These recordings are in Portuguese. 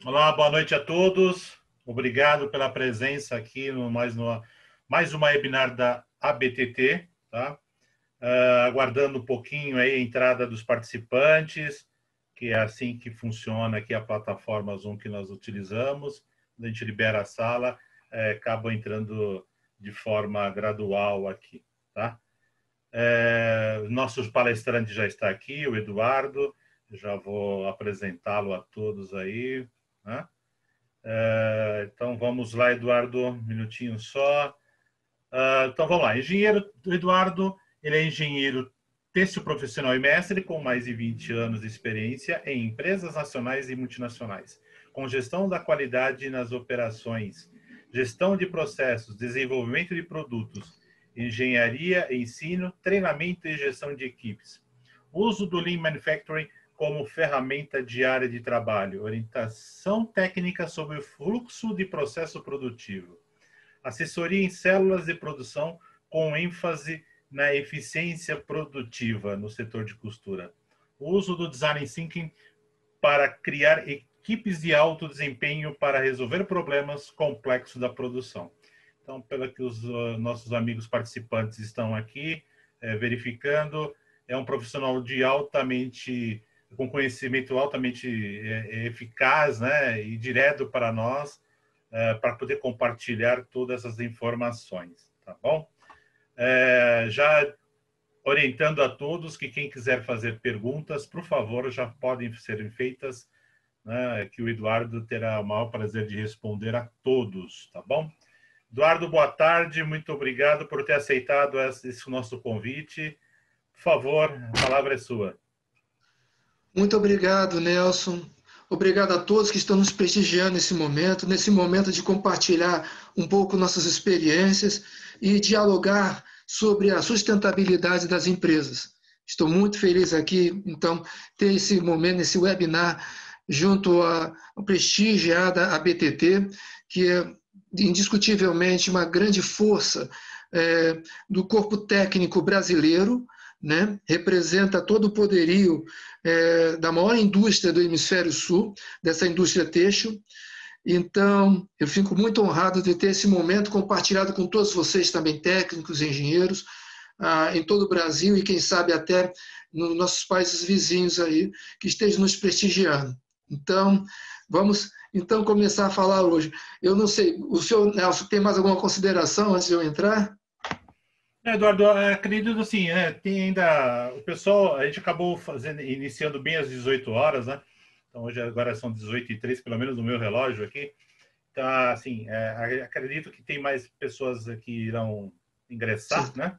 Olá, boa noite a todos. Obrigado pela presença aqui no mais uma webinar da ABTT, tá? Aguardando um pouquinho aí a entrada dos participantes, que é assim que funciona aqui a plataforma Zoom que nós utilizamos. Quando a gente libera a sala, acaba entrando de forma gradual aqui, tá? Nosso palestrante já está aqui, o Eduardo. Já vou apresentá-lo a todos aí, né? Então, vamos lá, Eduardo, um minutinho só. Então, vamos lá. Engenheiro Eduardo, ele é engenheiro têxtil profissional e mestre, com mais de 20 anos de experiência em empresas nacionais e multinacionais, com gestão da qualidade nas operações, gestão de processos, desenvolvimento de produtos, engenharia, ensino, treinamento e gestão de equipes. Uso do Lean Manufacturing como ferramenta diária de trabalho, orientação técnica sobre o fluxo de processo produtivo, assessoria em células de produção com ênfase na eficiência produtiva no setor de costura, o uso do Design Thinking para criar equipes de alto desempenho para resolver problemas complexos da produção. Então, pelo que os nossos amigos participantes estão aqui verificando, é um profissional com conhecimento altamente eficaz, né, e direto para nós, para poder compartilhar todas essas informações, tá bom? Já orientando a todos que quem quiser fazer perguntas, por favor, já podem ser feitas, né, que o Eduardo terá o maior prazer de responder a todos, tá bom? Eduardo, boa tarde, muito obrigado por ter aceitado esse nosso convite. Por favor, a palavra é sua. Muito obrigado, Nelson. Obrigado a todos que estão nos prestigiando nesse momento de compartilhar um pouco nossas experiências e dialogar sobre a sustentabilidade das empresas. Estou muito feliz aqui, então, ter esse momento, esse webinar, junto ao prestigiada ABTT, que é indiscutivelmente uma grande força do corpo técnico brasileiro, né? Representa todo o poderio da maior indústria do hemisfério sul, dessa indústria têxtil. Então, eu fico muito honrado de ter esse momento compartilhado com todos vocês também, técnicos, engenheiros, em todo o Brasil e, quem sabe, até nos nossos países vizinhos aí, que estejam nos prestigiando. Então, vamos então começar a falar hoje. Eu não sei, o senhor Nelson tem mais alguma consideração antes de eu entrar? Eduardo, acredito assim, tem ainda o pessoal, a gente acabou iniciando bem às 18 horas, né? Então hoje agora são 18h03, pelo menos no meu relógio aqui. Então, assim, acredito que tem mais pessoas que irão ingressar, Certo. né?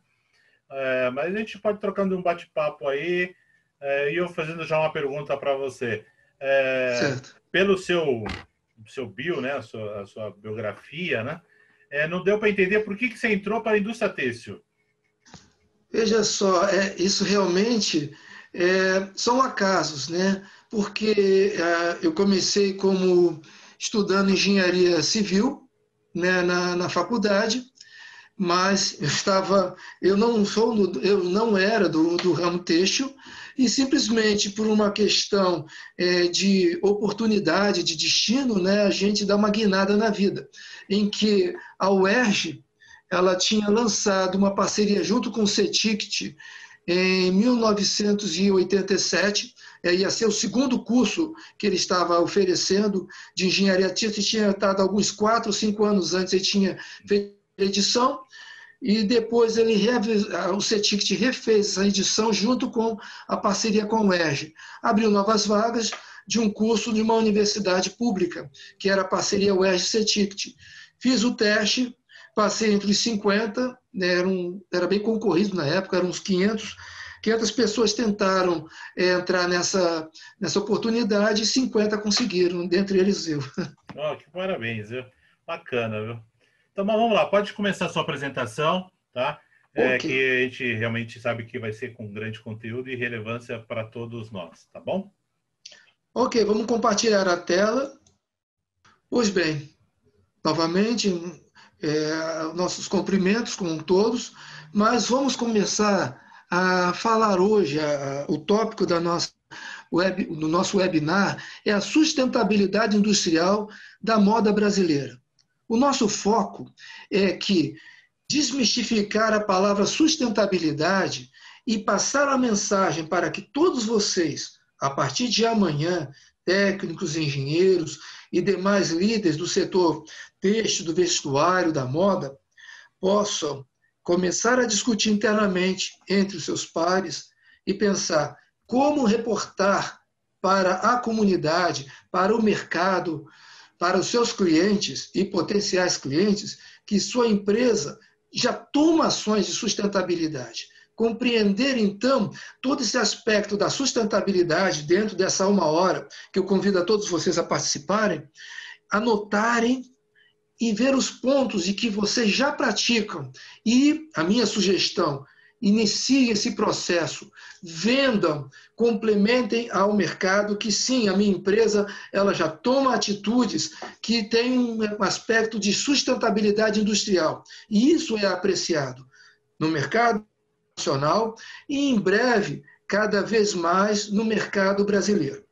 Mas a gente pode trocando um bate-papo aí, e eu fazendo já uma pergunta para você. Certo. Pelo seu bio, né? A sua biografia, né? Não deu para entender por que você entrou para a indústria têxtil. Veja só, isso realmente são acasos, né? Porque eu comecei como estudando engenharia civil, né, na faculdade, mas eu não era do ramo têxtil e simplesmente por uma questão de oportunidade, de destino, né, a gente dá uma guinada na vida, em que a UERJ ela tinha lançado uma parceria junto com o CETICT em 1987, ia ser o segundo curso que ele estava oferecendo de engenharia têxtil, tinha estado alguns 4 ou 5 anos antes, ele tinha feito a edição, e depois o CETICT refez essa edição junto com a parceria com o UERJ. Abriu novas vagas de um curso de uma universidade pública, que era a parceria UERJ-CETICT. Fiz o teste, passei entre os 50, né, era bem concorrido na época, eram uns 500 pessoas tentaram entrar nessa oportunidade e 50 conseguiram, dentre eles eu. Que parabéns, viu? Bacana, viu? Então, vamos lá, pode começar a sua apresentação, tá? Ok. Que a gente realmente sabe que vai ser com grande conteúdo e relevância para todos nós, tá bom? Ok, vamos compartilhar a tela. Pois bem, novamente, nossos cumprimentos com todos, mas vamos começar a falar hoje, o tópico da nossa no nosso webinar é a sustentabilidade industrial da moda brasileira. O nosso foco é que desmistificar a palavra sustentabilidade e passar a mensagem para que todos vocês, a partir de amanhã, técnicos, engenheiros e demais líderes do setor têxtil, do vestuário, da moda, possam começar a discutir internamente entre os seus pares e pensar como reportar para a comunidade, para o mercado, para os seus clientes e potenciais clientes, que sua empresa já toma ações de sustentabilidade. Compreender, então, todo esse aspecto da sustentabilidade dentro dessa 1 hora, que eu convido a todos vocês a participarem, anotarem e ver os pontos de que vocês já praticam. E a minha sugestão, iniciem esse processo, vendam, complementem ao mercado que sim, a minha empresa ela já toma atitudes que têm um aspecto de sustentabilidade industrial. E isso é apreciado no mercado nacional e, em breve, cada vez mais no mercado brasileiro.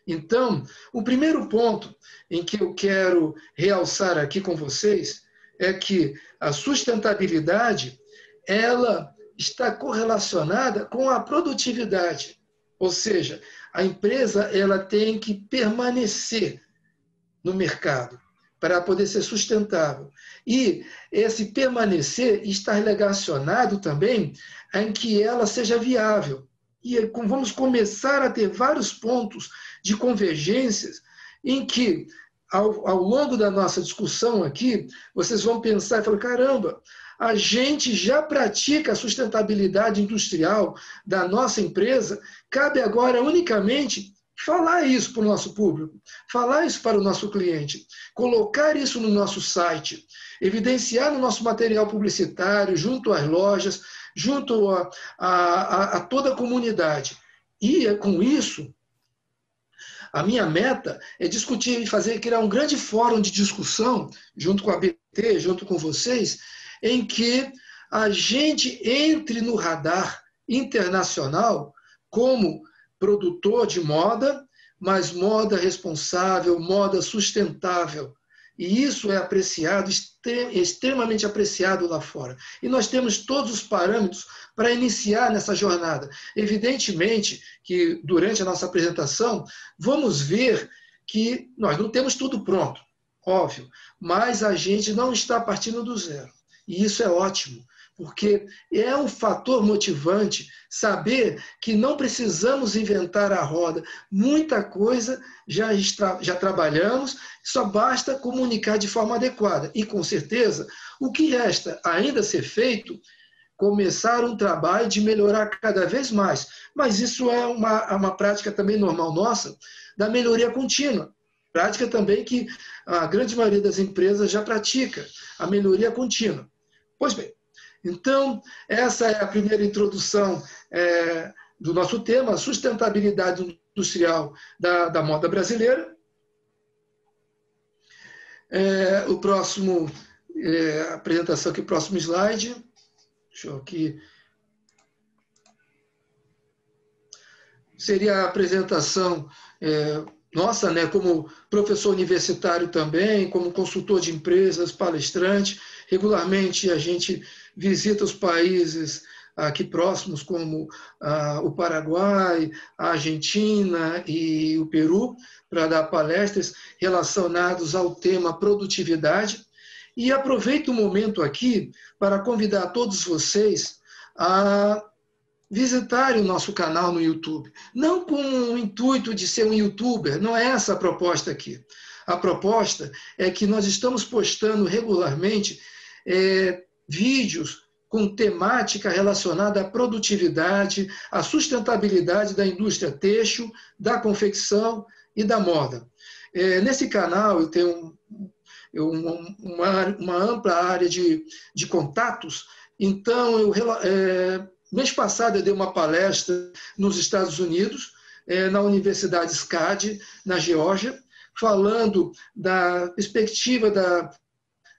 Então, o primeiro ponto em que eu quero realçar aqui com vocês é que a sustentabilidade ela está correlacionada com a produtividade. Ou seja, a empresa ela tem que permanecer no mercado para poder ser sustentável. E esse permanecer está relacionado também em que ela seja viável. E vamos começar a ter vários pontos de convergências em que, ao longo da nossa discussão aqui, vocês vão pensar e falar, caramba, a gente já pratica a sustentabilidade industrial da nossa empresa, cabe agora unicamente falar isso para o nosso público, falar isso para o nosso cliente, colocar isso no nosso site, evidenciar no nosso material publicitário, junto às lojas, junto a toda a comunidade. E, com isso, a minha meta é discutir e criar um grande fórum de discussão, junto com a BT, junto com vocês, em que a gente entre no radar internacional como produtor de moda, mas moda responsável, moda sustentável. E isso é apreciado, extremamente apreciado lá fora. E nós temos todos os parâmetros para iniciar nessa jornada. Evidentemente que, durante a nossa apresentação, vamos ver que nós não temos tudo pronto, óbvio, mas a gente não está partindo do zero. E isso é ótimo, porque é um fator motivante saber que não precisamos inventar a roda. Muita coisa já trabalhamos, só basta comunicar de forma adequada. E, com certeza, o que resta ainda ser feito, começar um trabalho de melhorar cada vez mais. Mas isso é uma prática também normal nossa, da melhoria contínua. Prática também que a grande maioria das empresas já pratica, a melhoria contínua. Pois bem, então, essa é a primeira introdução do nosso tema, a sustentabilidade industrial da moda brasileira. O próximo, apresentação aqui, próximo slide. Deixa eu aqui. Seria a apresentação nossa, né, como professor universitário também, como consultor de empresas, palestrante. Regularmente a gente visita os países aqui próximos, como o Paraguai, a Argentina e o Peru, para dar palestras relacionadas ao tema produtividade. E aproveito o momento aqui para convidar todos vocês a visitarem o nosso canal no YouTube. Não com o intuito de ser um youtuber, não é essa a proposta aqui. A proposta é que nós estamos postando regularmente vídeos com temática relacionada à produtividade, à sustentabilidade da indústria têxtil, da confecção e da moda. Nesse canal eu tenho uma ampla área de contatos, então mês passado eu dei uma palestra nos Estados Unidos, na Universidade SCAD, na Geórgia, falando da perspectiva da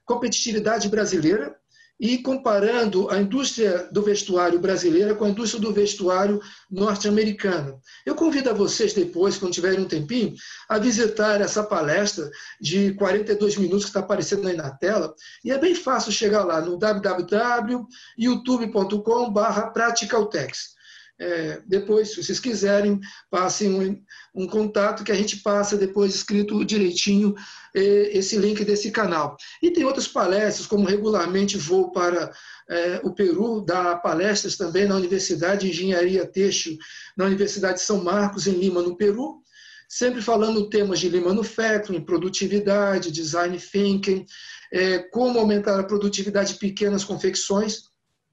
competitividade brasileira, e comparando a indústria do vestuário brasileira com a indústria do vestuário norte-americana. Eu convido a vocês depois, quando tiverem um tempinho, a visitar essa palestra de 42 minutos que está aparecendo aí na tela, e é bem fácil chegar lá no www.youtube.com/practicaltex. Depois, se vocês quiserem, passem um contato que a gente passa depois escrito direitinho esse link desse canal. E tem outras palestras, como regularmente vou para o Peru, dar palestras também na Universidade de Engenharia Têxtil, na Universidade de São Marcos, em Lima, no Peru, sempre falando temas de Lean Manufacturing, produtividade, design thinking, como aumentar a produtividade de pequenas confecções.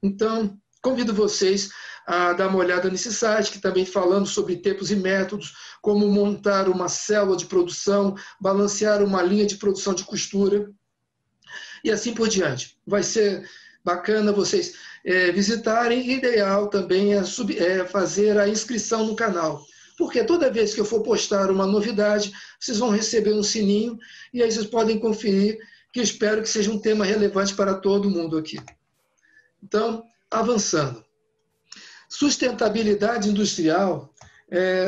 Então, convido vocês a dar uma olhada nesse site, que também falando sobre tempos e métodos, como montar uma célula de produção, balancear uma linha de produção de costura, e assim por diante. Vai ser bacana vocês visitarem, e ideal também é fazer a inscrição no canal, porque toda vez que eu for postar uma novidade, vocês vão receber um sininho, e aí vocês podem conferir, que eu espero que seja um tema relevante para todo mundo aqui. Então, avançando. Sustentabilidade industrial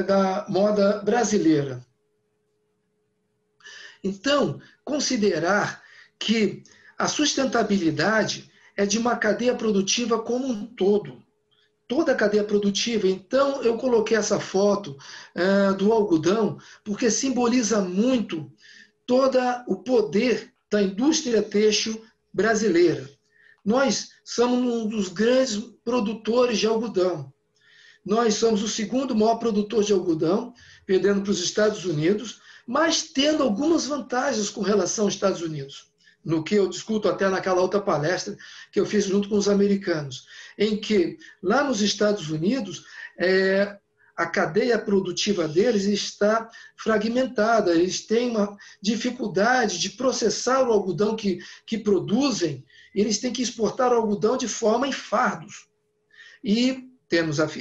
da moda brasileira. Então, considerar que a sustentabilidade é de uma cadeia produtiva como um todo. Toda a cadeia produtiva. Então, eu coloquei essa foto do algodão, porque simboliza muito todo o poder da indústria têxtil brasileira. Nós somos um dos grandes produtores de algodão. Nós somos o segundo maior produtor de algodão, perdendo para os Estados Unidos, mas tendo algumas vantagens com relação aos Estados Unidos, no que eu discuto até naquela outra palestra que eu fiz junto com os americanos, em que lá nos Estados Unidos a cadeia produtiva deles está fragmentada, eles têm uma dificuldade de processar o algodão que produzem, eles têm que exportar o algodão de forma em fardos. E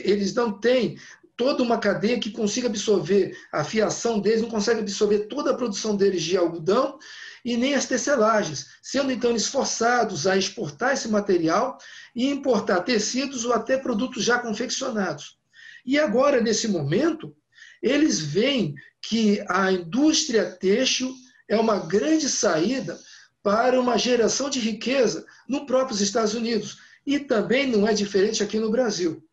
eles não têm toda uma cadeia que consiga absorver a fiação deles, não consegue absorver toda a produção deles de algodão e nem as tecelagens, sendo então eles forçados a exportar esse material e importar tecidos ou até produtos já confeccionados. E agora, nesse momento, eles veem que a indústria têxtil é uma grande saída para uma geração de riqueza nos próprios Estados Unidos. E também não é diferente aqui no Brasil.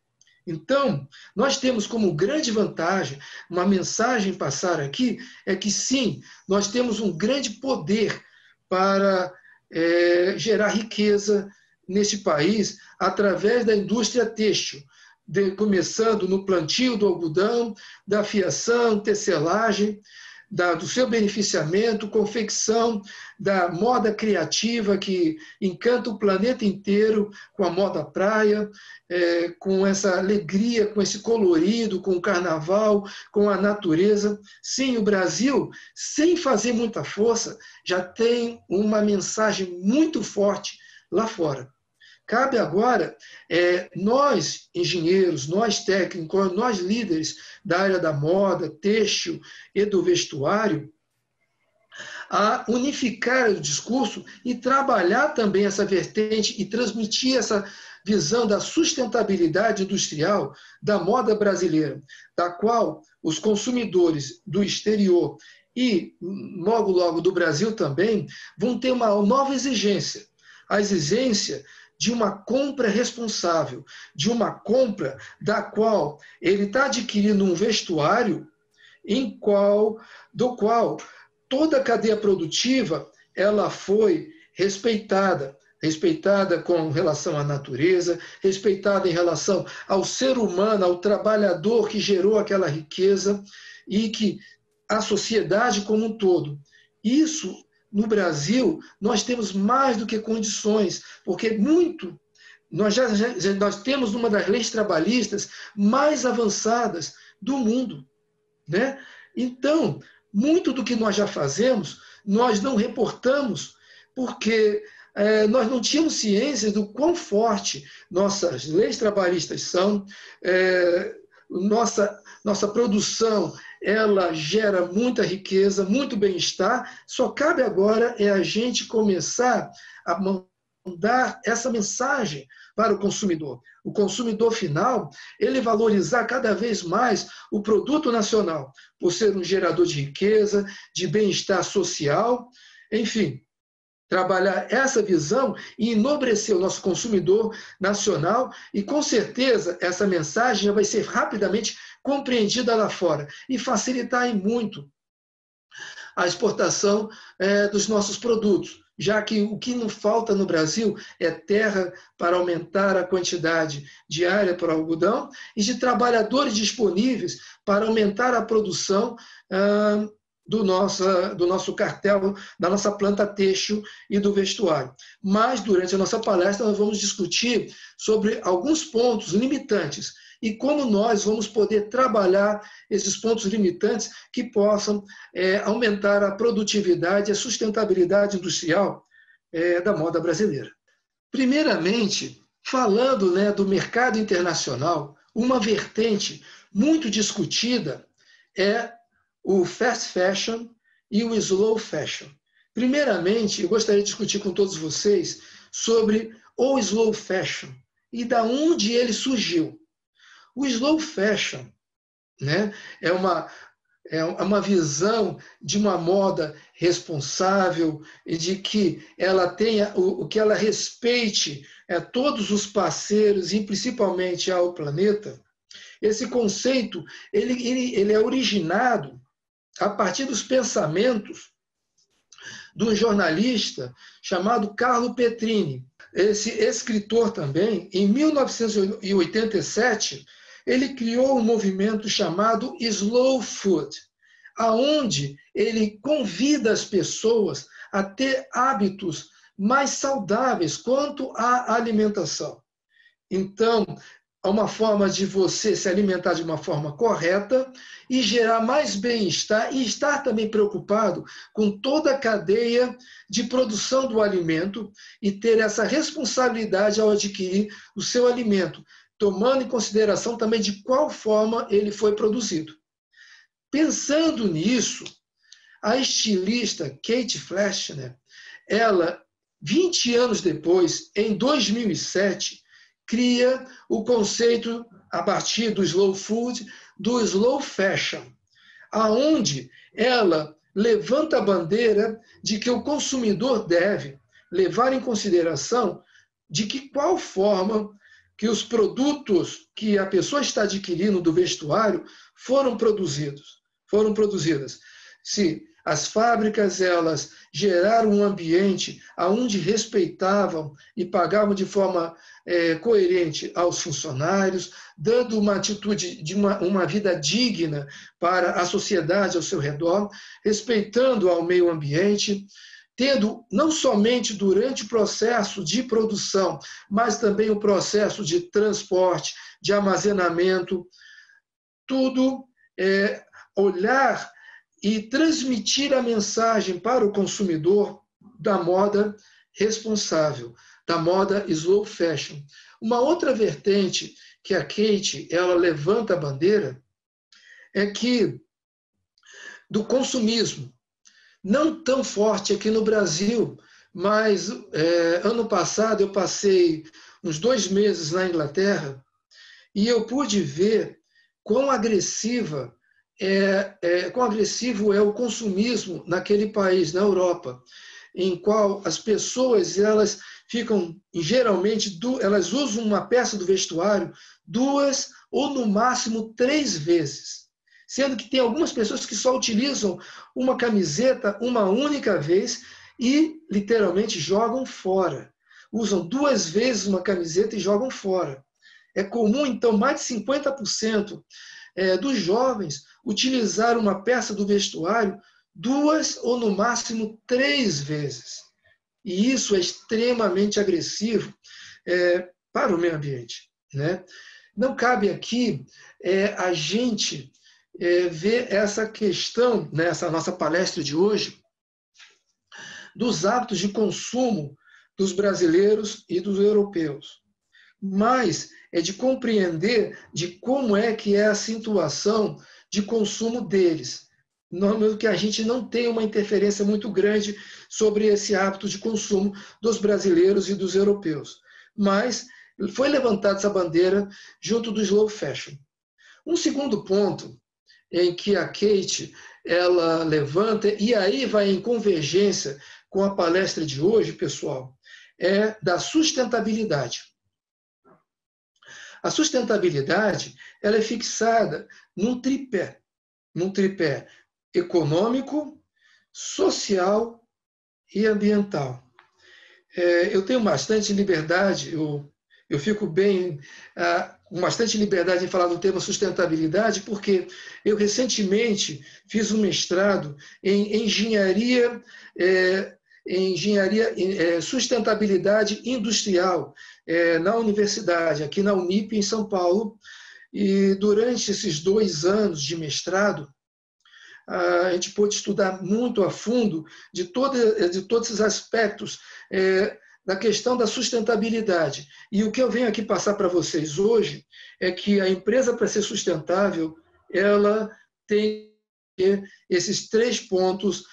Então, nós temos como grande vantagem, uma mensagem passar aqui, é que sim, nós temos um grande poder para gerar riqueza neste país através da indústria têxtil, começando no plantio do algodão, da fiação, tecelagem, do seu beneficiamento, confecção, da moda criativa que encanta o planeta inteiro com a moda praia, com essa alegria, com esse colorido, com o carnaval, com a natureza. Sim, o Brasil, sem fazer muita força, já tem uma mensagem muito forte lá fora. Cabe agora, nós engenheiros, nós técnicos, nós líderes da área da moda, têxtil e do vestuário, a unificar o discurso e trabalhar também essa vertente e transmitir essa visão da sustentabilidade industrial da moda brasileira, da qual os consumidores do exterior e logo, logo do Brasil também vão ter uma nova exigência, a exigência de uma compra responsável, de uma compra da qual ele está adquirindo um vestuário do qual toda a cadeia produtiva ela foi respeitada com relação à natureza, respeitada em relação ao ser humano, ao trabalhador que gerou aquela riqueza e que a sociedade como um todo. Isso no Brasil, nós temos mais do que condições, porque nós temos uma das leis trabalhistas mais avançadas do mundo, né? Então, muito do que nós já fazemos, nós não reportamos, porque nós não tínhamos ciência do quão forte nossas leis trabalhistas são, nossa produção, ela gera muita riqueza, muito bem-estar, só cabe agora a gente começar a dar essa mensagem para o consumidor final, ele valorizar cada vez mais o produto nacional, por ser um gerador de riqueza, de bem-estar social, enfim, trabalhar essa visão e enobrecer o nosso consumidor nacional, e com certeza essa mensagem vai ser rapidamente compreendida lá fora e facilitar em muito a exportação dos nossos produtos, já que o que não falta no Brasil é terra para aumentar a quantidade de área para o algodão e de trabalhadores disponíveis para aumentar a produção do nosso cartel, da nossa planta têxtil e do vestuário. Mas, durante a nossa palestra, nós vamos discutir sobre alguns pontos limitantes e como nós vamos poder trabalhar esses pontos limitantes que possam aumentar a produtividade e a sustentabilidade industrial da moda brasileira. Primeiramente, falando do mercado internacional, uma vertente muito discutida é o fast fashion e o slow fashion. Primeiramente, eu gostaria de discutir com todos vocês sobre o slow fashion e da onde ele surgiu. O slow fashion, é uma visão de uma moda responsável e de que ela tenha que ela respeite todos os parceiros e principalmente ao planeta. Esse conceito ele é originado a partir dos pensamentos de um jornalista chamado Carlo Petrini. Esse escritor também, em 1987, ele criou um movimento chamado Slow Food, aonde ele convida as pessoas a ter hábitos mais saudáveis quanto à alimentação. Então, é uma forma de você se alimentar de uma forma correta e gerar mais bem-estar e estar também preocupado com toda a cadeia de produção do alimento e ter essa responsabilidade ao adquirir o seu alimento, tomando em consideração também de qual forma ele foi produzido. Pensando nisso, a estilista Kate Fleschner, ela, 20 anos depois, em 2007, cria o conceito, a partir do slow food, do slow fashion, aonde ela levanta a bandeira de que o consumidor deve levar em consideração de que qual forma que os produtos que a pessoa está adquirindo do vestuário foram produzidas. Se as fábricas elas geraram um ambiente onde respeitavam e pagavam de forma coerente aos funcionários, dando uma atitude de uma vida digna para a sociedade ao seu redor, respeitando ao meio ambiente, tendo não somente durante o processo de produção, mas também o processo de transporte, de armazenamento, tudo olhar e transmitir a mensagem para o consumidor da moda responsável, da moda slow fashion. Uma outra vertente que a Kate ela levanta a bandeira é que do consumismo, não tão forte aqui no Brasil, mas ano passado eu passei uns 2 meses na Inglaterra e eu pude ver quão agressivo é o consumismo naquele país, na Europa, em qual as pessoas elas ficam, geralmente, elas usam uma peça do vestuário 2 ou no máximo 3 vezes, sendo que tem algumas pessoas que só utilizam uma camiseta uma única vez e literalmente jogam fora. Usam 2 vezes uma camiseta e jogam fora. É comum, então, mais de 50% dos jovens utilizar uma peça do vestuário 2 ou no máximo 3 vezes. E isso é extremamente agressivo para o meio ambiente. Não cabe aqui a gente ver essa questão, nessa nossa palestra de hoje, dos hábitos de consumo dos brasileiros e dos europeus. Mas é de compreender de como é que é a situação de consumo deles. que a gente não tem uma interferência muito grande sobre esse hábito de consumo dos brasileiros e dos europeus. Mas foi levantada essa bandeira junto do slow fashion. Um segundo ponto em que a Kate ela levanta, e aí vai em convergência com a palestra de hoje, pessoal, é da sustentabilidade. A sustentabilidade ela é fixada num tripé econômico, social e ambiental. Eu tenho bastante liberdade, eu fico bem com bastante liberdade em falar do tema sustentabilidade, porque eu recentemente fiz um mestrado em engenharia sustentabilidade industrial na universidade, aqui na Unip, em São Paulo. E durante esses 2 anos de mestrado, a gente pôde estudar muito a fundo de todos esses aspectos da questão da sustentabilidade. E o que eu venho aqui passar para vocês hoje é que a empresa, para ser sustentável, ela tem esses 3 pontos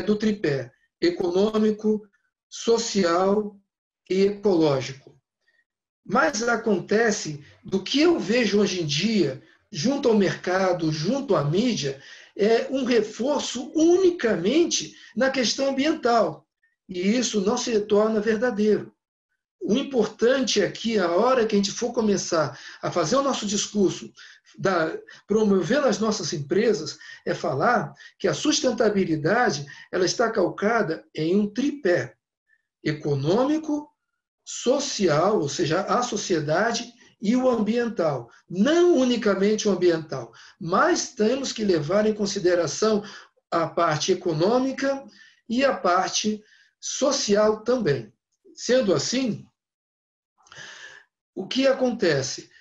do tripé: econômico, social e ecológico. Mas acontece, do que eu vejo hoje em dia, junto ao mercado, junto à mídia, é um reforço unicamente na questão ambiental. E isso não se torna verdadeiro. O importante aqui, a hora que a gente for começar a fazer o nosso discurso, promovendo as nossas empresas, é falar que a sustentabilidade ela está calcada em um tripé: econômico, social, ou seja, a sociedade, e o ambiental. Não unicamente o ambiental, mas temos que levar em consideração a parte econômica e a parte social também. Sendo assim, o que acontece?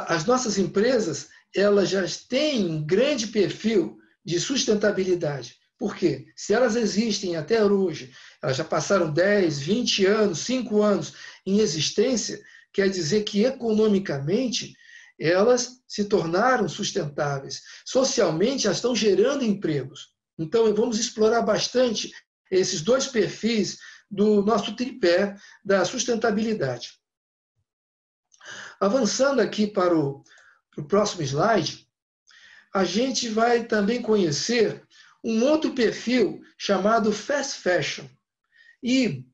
As nossas empresas elas já têm um grande perfil de sustentabilidade. Por quê? Se elas existem até hoje, elas já passaram 10, 20 anos, 5 anos em existência, quer dizer que economicamente elas se tornaram sustentáveis. Socialmente, elas estão gerando empregos. Então, vamos explorar bastante esses 2 perfis do nosso tripé da sustentabilidade. Avançando aqui para o próximo slide, a gente vai também conhecer um outro perfil chamado fast fashion. E,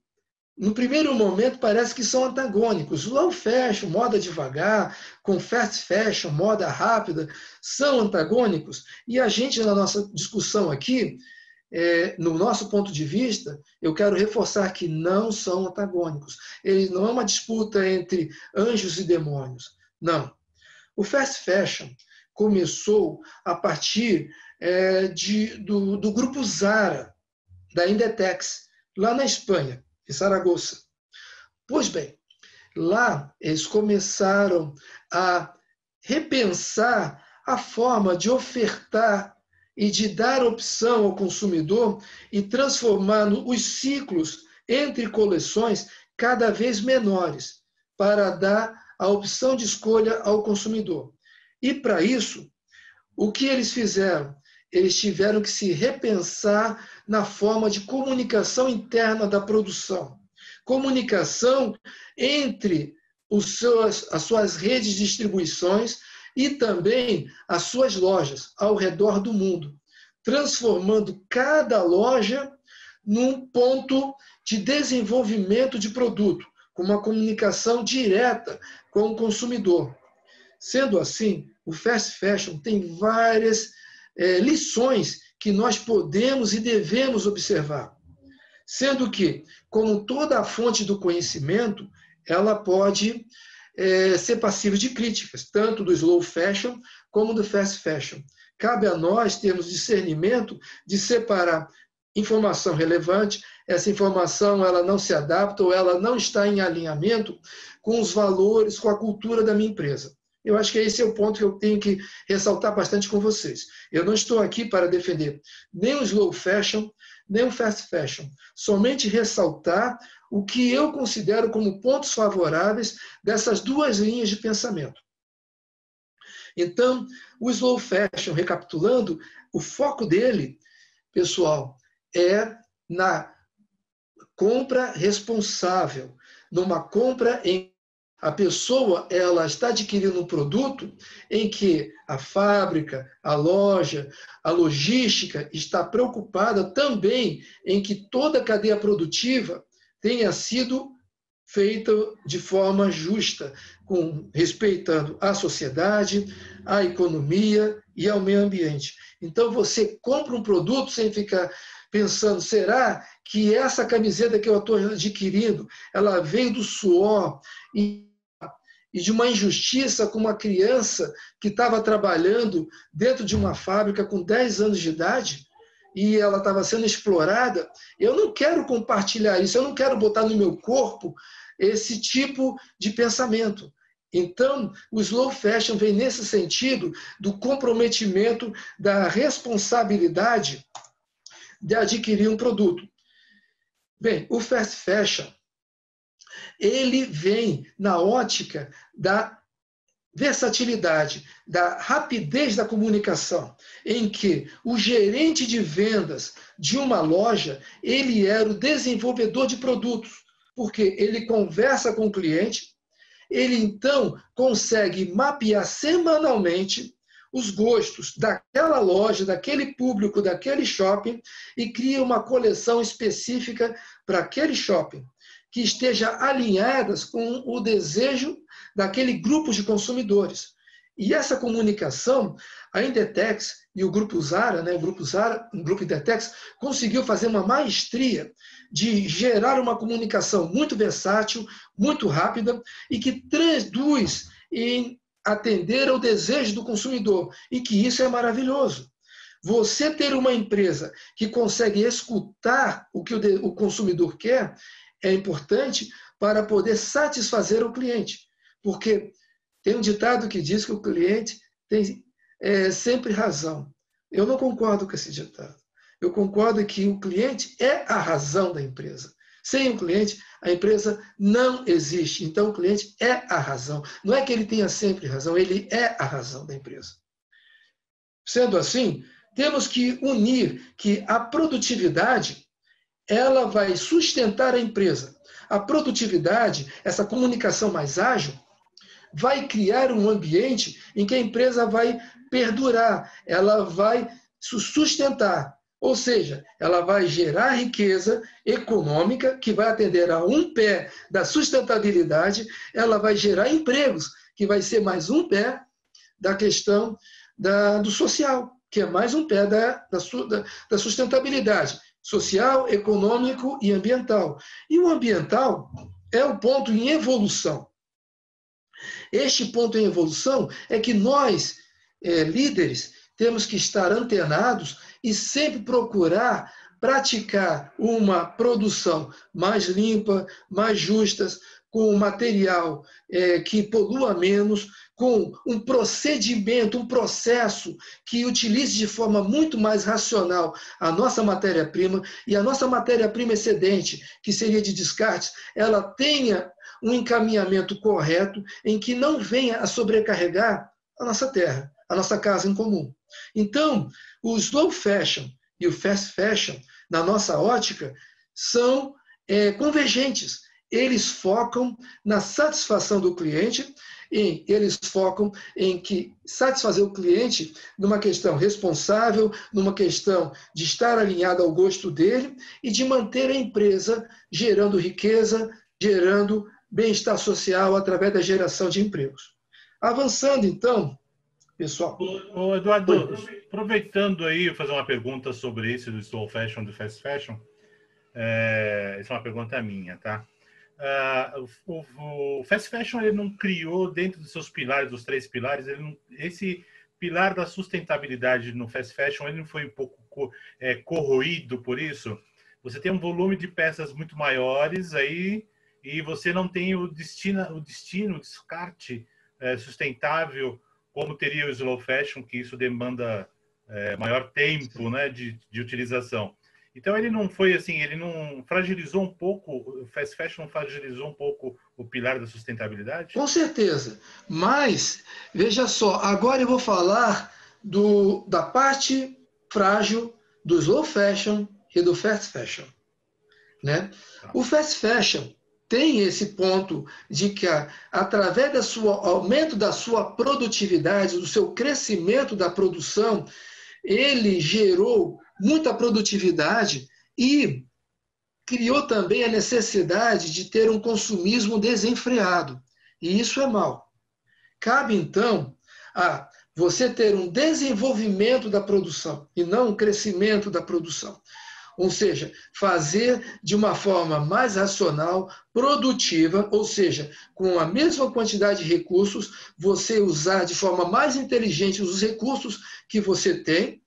no primeiro momento, parece que são antagônicos. Low fashion, moda devagar, com fast fashion, moda rápida, são antagônicos. E a gente, na nossa discussão aqui, no nosso ponto de vista, eu quero reforçar que não são antagônicos. Ele não é uma disputa entre anjos e demônios. Não. O fast fashion começou a partir do grupo Zara, da Inditex, lá na Espanha, em Saragoça. Pois bem, lá eles começaram a repensar a forma de ofertar e de dar opção ao consumidor e transformando os ciclos entre coleções cada vez menores, para dar a opção de escolha ao consumidor. E, para isso, o que eles fizeram? Eles tiveram que se repensar na forma de comunicação interna da produção. Comunicação entre as suas redes de distribuições e também as suas lojas ao redor do mundo, transformando cada loja num ponto de desenvolvimento de produto, com uma comunicação direta com o consumidor. Sendo assim, o fast fashion tem várias lições que nós podemos e devemos observar. Sendo que, como toda a fonte do conhecimento, ela pode ser passível de críticas, tanto do slow fashion como do fast fashion. Cabe a nós termos discernimento de separar informação relevante, essa informação ela não se adapta ou ela não está em alinhamento com os valores, com a cultura da minha empresa. Eu acho que esse é o ponto que eu tenho que ressaltar bastante com vocês. Eu não estou aqui para defender nem o slow fashion, nem o fast fashion. Somente ressaltar o que eu considero como pontos favoráveis dessas 2 linhas de pensamento. Então, o slow fashion, recapitulando, o foco dele, pessoal, é na compra responsável, numa compra em a pessoa ela está adquirindo um produto em que a fábrica, a loja, a logística está preocupada também em que toda a cadeia produtiva tenha sido feita de forma justa, respeitando a sociedade, a economia e ao meio ambiente. Então você compra um produto sem ficar pensando, será que essa camiseta que eu estou adquirindo, ela veio do suor e de uma injustiça com uma criança que estava trabalhando dentro de uma fábrica com 10 anos de idade e ela estava sendo explorada? Eu não quero compartilhar isso, eu não quero botar no meu corpo esse tipo de pensamento. Então, o slow fashion vem nesse sentido do comprometimento, da responsabilidade de adquirir um produto. Bem, o fast fashion, ele vem na ótica da versatilidade, da rapidez da comunicação, em que o gerente de vendas de uma loja, ele era o desenvolvedor de produtos, porque ele conversa com o cliente, ele então consegue mapear semanalmente os gostos daquela loja, daquele público, daquele shopping e cria uma coleção específica para aquele shopping, que esteja alinhadas com o desejo daquele grupo de consumidores. E essa comunicação, a Inditex e o Grupo Zara, o Grupo Inditex, conseguiu fazer uma maestria de gerar uma comunicação muito versátil, muito rápida e que traduz em atender ao desejo do consumidor. E que isso é maravilhoso. Você ter uma empresa que consegue escutar o que o consumidor quer é importante para poder satisfazer o cliente. Porque tem um ditado que diz que o cliente tem sempre razão. Eu não concordo com esse ditado. Eu concordo que o cliente é a razão da empresa. Sem o cliente, a empresa não existe. Então, o cliente é a razão. Não é que ele tenha sempre razão, ele é a razão da empresa. Sendo assim, temos que unir que a produtividade ela vai sustentar a empresa. A produtividade, essa comunicação mais ágil, vai criar um ambiente em que a empresa vai perdurar, ela vai se sustentar. Ou seja, ela vai gerar riqueza econômica, que vai atender a um pé da sustentabilidade, ela vai gerar empregos, que vai ser mais um pé da questão do social, que é mais um pé da sustentabilidade social, econômico e ambiental. E o ambiental é o ponto em evolução. Este ponto em evolução é que nós, líderes, temos que estar antenados e sempre procurar praticar uma produção mais limpa, mais justa, com um material que polua menos, com um procedimento, um processo que utilize de forma muito mais racional a nossa matéria-prima e a nossa matéria-prima excedente, que seria de descartes, ela tenha um encaminhamento correto em que não venha a sobrecarregar a nossa terra, a nossa casa em comum. Então, o slow fashion e o fast fashion, na nossa ótica, são convergentes. Eles focam na satisfação do cliente, eles focam em que satisfazer o cliente numa questão responsável, numa questão de estar alinhado ao gosto dele e de manter a empresa gerando riqueza, gerando bem-estar social através da geração de empregos. Avançando, então, pessoal. Ô, Eduardo, aproveitando aí, fazer uma pergunta sobre isso do slow fashion e do fast fashion. Essa é uma pergunta minha, tá? O fast fashion ele não criou dentro dos seus pilares, dos 3 pilares, esse pilar da sustentabilidade no fast fashion ele não foi um pouco corroído por isso? Você tem um volume de peças muito maiores aí e você não tem o descarte sustentável como teria o slow fashion, que isso demanda maior tempo, né, de utilização. Então ele não foi assim, ele não fragilizou um pouco, o fast fashion não fragilizou um pouco o pilar da sustentabilidade? Com certeza. Mas, veja só, agora eu vou falar da parte frágil do slow fashion e do fast fashion. Né? Tá. O fast fashion tem esse ponto de que, através do aumento da sua produtividade, do seu crescimento da produção, ele gerou muita produtividade e criou também a necessidade de ter um consumismo desenfreado. E isso é mal. Cabe, então, a você ter um desenvolvimento da produção e não um crescimento da produção. Ou seja, fazer de uma forma mais racional, produtiva, ou seja, com a mesma quantidade de recursos, você usar de forma mais inteligente os recursos que você tem,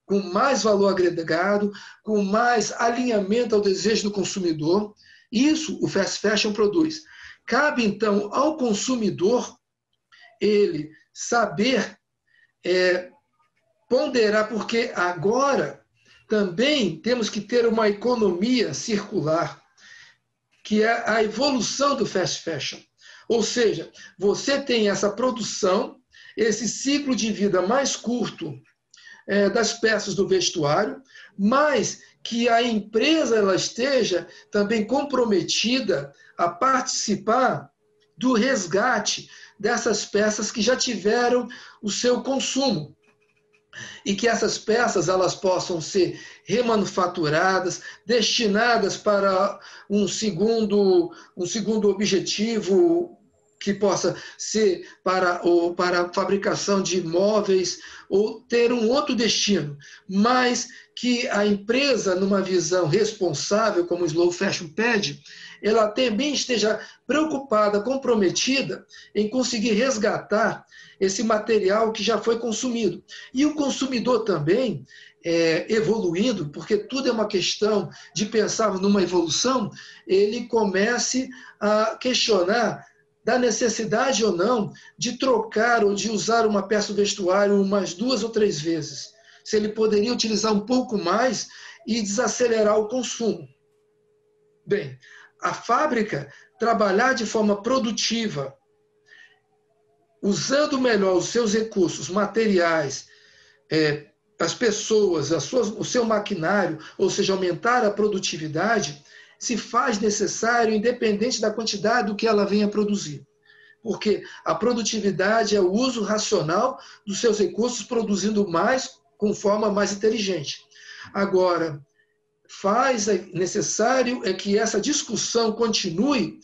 com mais valor agregado, com mais alinhamento ao desejo do consumidor. Isso o fast fashion produz. Cabe, então, ao consumidor ele saber ponderar, porque agora também temos que ter uma economia circular, que é a evolução do fast fashion. Ou seja, você tem essa produção, esse ciclo de vida mais curto das peças do vestuário, mas que a empresa ela esteja também comprometida a participar do resgate dessas peças que já tiveram o seu consumo. E que essas peças elas possam ser remanufaturadas, destinadas para um segundo objetivo, que possa ser para a fabricação de móveis ou ter um outro destino, mas que a empresa, numa visão responsável, como o Slow Fashion pede, ela também esteja preocupada, comprometida em conseguir resgatar esse material que já foi consumido. E o consumidor também, evoluindo, porque tudo é uma questão de pensar numa evolução, ele comece a questionar da necessidade ou não de trocar ou de usar uma peça do vestuário umas 2 ou 3 vezes. Se ele poderia utilizar um pouco mais e desacelerar o consumo. Bem, a fábrica trabalhar de forma produtiva, usando melhor os seus recursos materiais, as pessoas, o seu maquinário, ou seja, aumentar a produtividade, se faz necessário, independente da quantidade do que ela venha produzir. Porque a produtividade é o uso racional dos seus recursos, produzindo mais com forma mais inteligente. Agora, faz necessário que essa discussão continue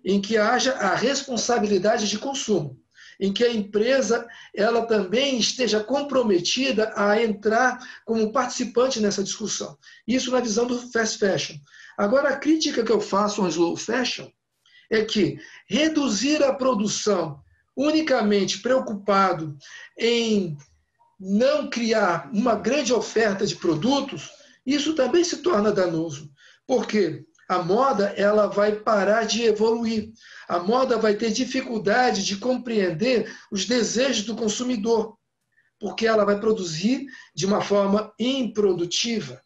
em que haja a responsabilidade de consumo, em que a empresa ela também esteja comprometida a entrar como participante nessa discussão. Isso na visão do fast fashion. Agora, a crítica que eu faço ao slow fashion é que reduzir a produção unicamente preocupado em não criar uma grande oferta de produtos, isso também se torna danoso, porque a moda ela vai parar de evoluir. A moda vai ter dificuldade de compreender os desejos do consumidor, porque ela vai produzir de uma forma improdutiva,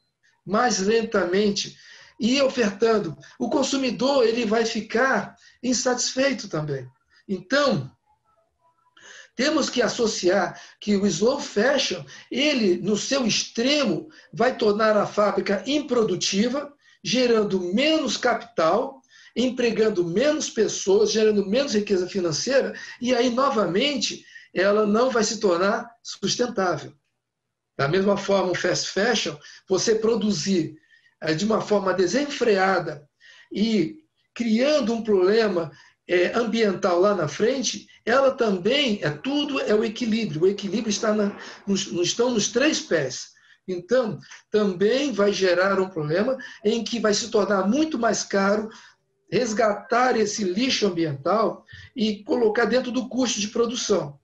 mais lentamente, e ofertando. O consumidor ele vai ficar insatisfeito também. Então, temos que associar que o slow fashion, ele, no seu extremo, vai tornar a fábrica improdutiva, gerando menos capital, empregando menos pessoas, gerando menos riqueza financeira, e aí, novamente, ela não vai se tornar sustentável. Da mesma forma, o fast fashion, você produzir de uma forma desenfreada e criando um problema ambiental lá na frente, ela também, tudo é o equilíbrio. O equilíbrio estão nos 3 pés. Então, também vai gerar um problema em que vai se tornar muito mais caro resgatar esse lixo ambiental e colocar dentro do custo de produção.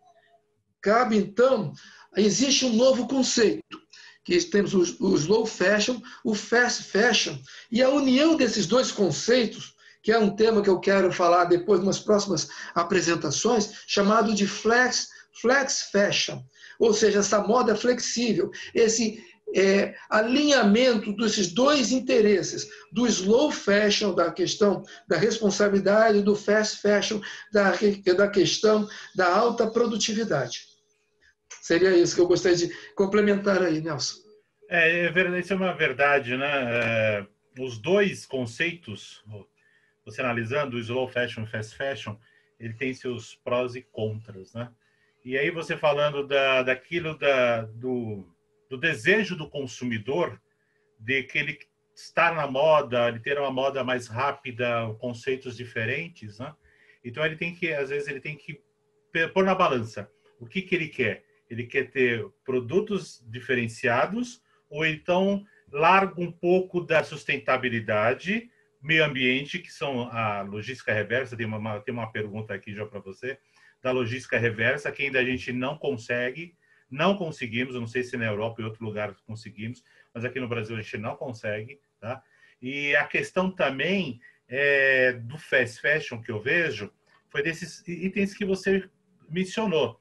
Cabe, então, existe um novo conceito, que temos o slow fashion, o fast fashion, e a união desses 2 conceitos, que é um tema que eu quero falar depois, nas próximas apresentações, chamado de flex fashion, ou seja, essa moda flexível, esse alinhamento desses dois interesses, do slow fashion, da questão da responsabilidade, do fast fashion, da questão da alta produtividade. Seria isso que eu gostaria de complementar aí, Nelson. Isso é uma verdade, né? Os dois conceitos, você analisando o slow fashion e o fast fashion, ele tem seus prós e contras, né? E aí você falando do desejo do consumidor, de que ele estar na moda, ele ter uma moda mais rápida, conceitos diferentes, né? Então ele tem que, às vezes, ele tem que pôr na balança o que ele quer. Ele quer ter produtos diferenciados ou então larga um pouco da sustentabilidade, meio ambiente, que são a logística reversa. Tem uma pergunta aqui já para você, da logística reversa, que ainda a gente não conseguimos, eu não sei se na Europa e em outro lugar conseguimos, mas aqui no Brasil a gente não consegue, tá? E a questão também do fast fashion que eu vejo foi desses itens que você mencionou.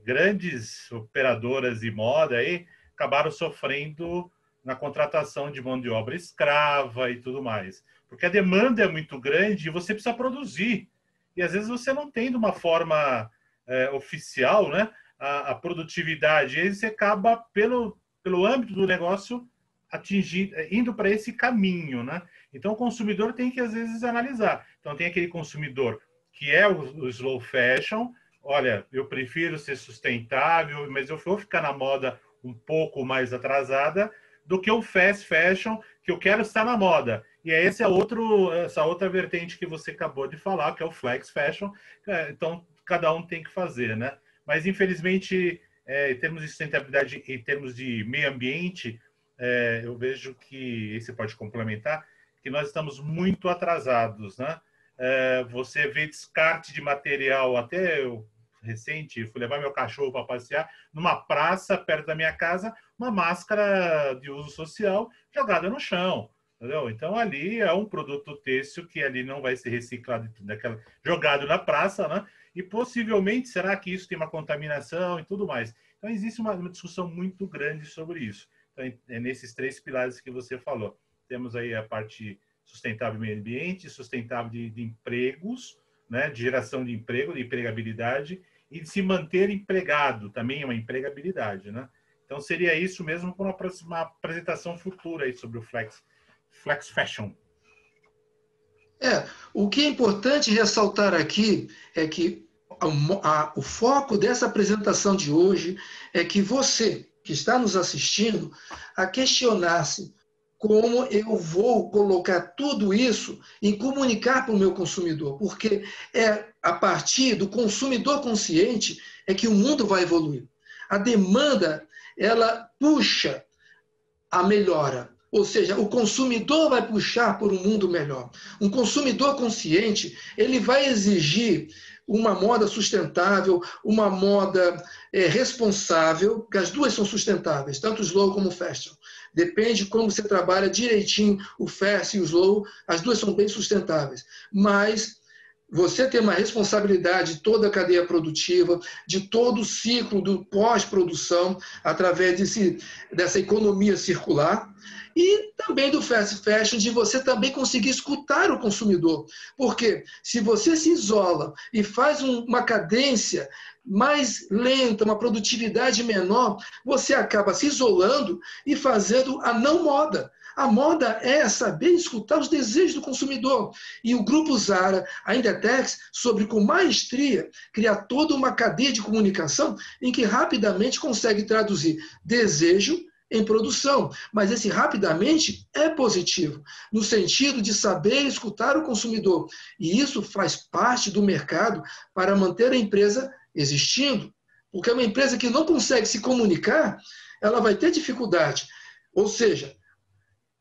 Grandes operadoras de moda aí acabaram sofrendo na contratação de mão de obra escrava e tudo mais, porque a demanda é muito grande e você precisa produzir, e às vezes você não tem de uma forma oficial, né, a produtividade, e aí você acaba pelo âmbito do negócio indo para esse caminho, né? Então o consumidor tem que às vezes analisar. Então tem aquele consumidor que é o slow fashion. Olha, eu prefiro ser sustentável, mas eu vou ficar na moda um pouco mais atrasada do que o fast fashion, que eu quero estar na moda. E essa outra vertente que você acabou de falar, que é o flex fashion. Então, cada um tem que fazer, né? Mas, infelizmente, em termos de sustentabilidade, em termos de meio ambiente, eu vejo que, você pode complementar, que nós estamos muito atrasados, né? Você vê descarte de material, até eu recente, fui levar meu cachorro para passear numa praça perto da minha casa, uma máscara de uso social jogada no chão, entendeu? Então ali é um produto têxtil que ali não vai ser reciclado, jogado na praça, né? E possivelmente, será que isso tem uma contaminação e tudo mais? Então existe uma discussão muito grande sobre isso. Então, é nesses três pilares que você falou. Temos aí a parte sustentável do meio ambiente, sustentável de empregos, né, de geração de emprego, de empregabilidade, e de se manter empregado, também é uma empregabilidade, né? Então seria isso mesmo para uma apresentação futura aí sobre o flex fashion. O que é importante ressaltar aqui é que o foco dessa apresentação de hoje é que você, que está nos assistindo, a questionar-se como eu vou colocar tudo isso e comunicar para o meu consumidor, porque é a partir do consumidor consciente é que o mundo vai evoluir. A demanda, ela puxa a melhora, ou seja, o consumidor vai puxar por um mundo melhor. Um consumidor consciente, ele vai exigir uma moda sustentável, uma moda responsável, porque as duas são sustentáveis, tanto o slow como o fashion. Depende de como você trabalha direitinho o fast e o slow, as duas são bem sustentáveis. Mas você tem uma responsabilidade de toda a cadeia produtiva, de todo o ciclo do pós-produção, através dessa economia circular, e também do fast fashion, de você também conseguir escutar o consumidor. Porque se você se isola e faz uma cadência mais lenta, uma produtividade menor, você acaba se isolando e fazendo a não moda. A moda é saber escutar os desejos do consumidor. E o Grupo Zara, a Inditex, sobre com maestria, criar toda uma cadeia de comunicação em que rapidamente consegue traduzir desejo em produção. Mas esse rapidamente é positivo, no sentido de saber escutar o consumidor. E isso faz parte do mercado para manter a empresa existindo. Porque uma empresa que não consegue se comunicar, ela vai ter dificuldade. Ou seja,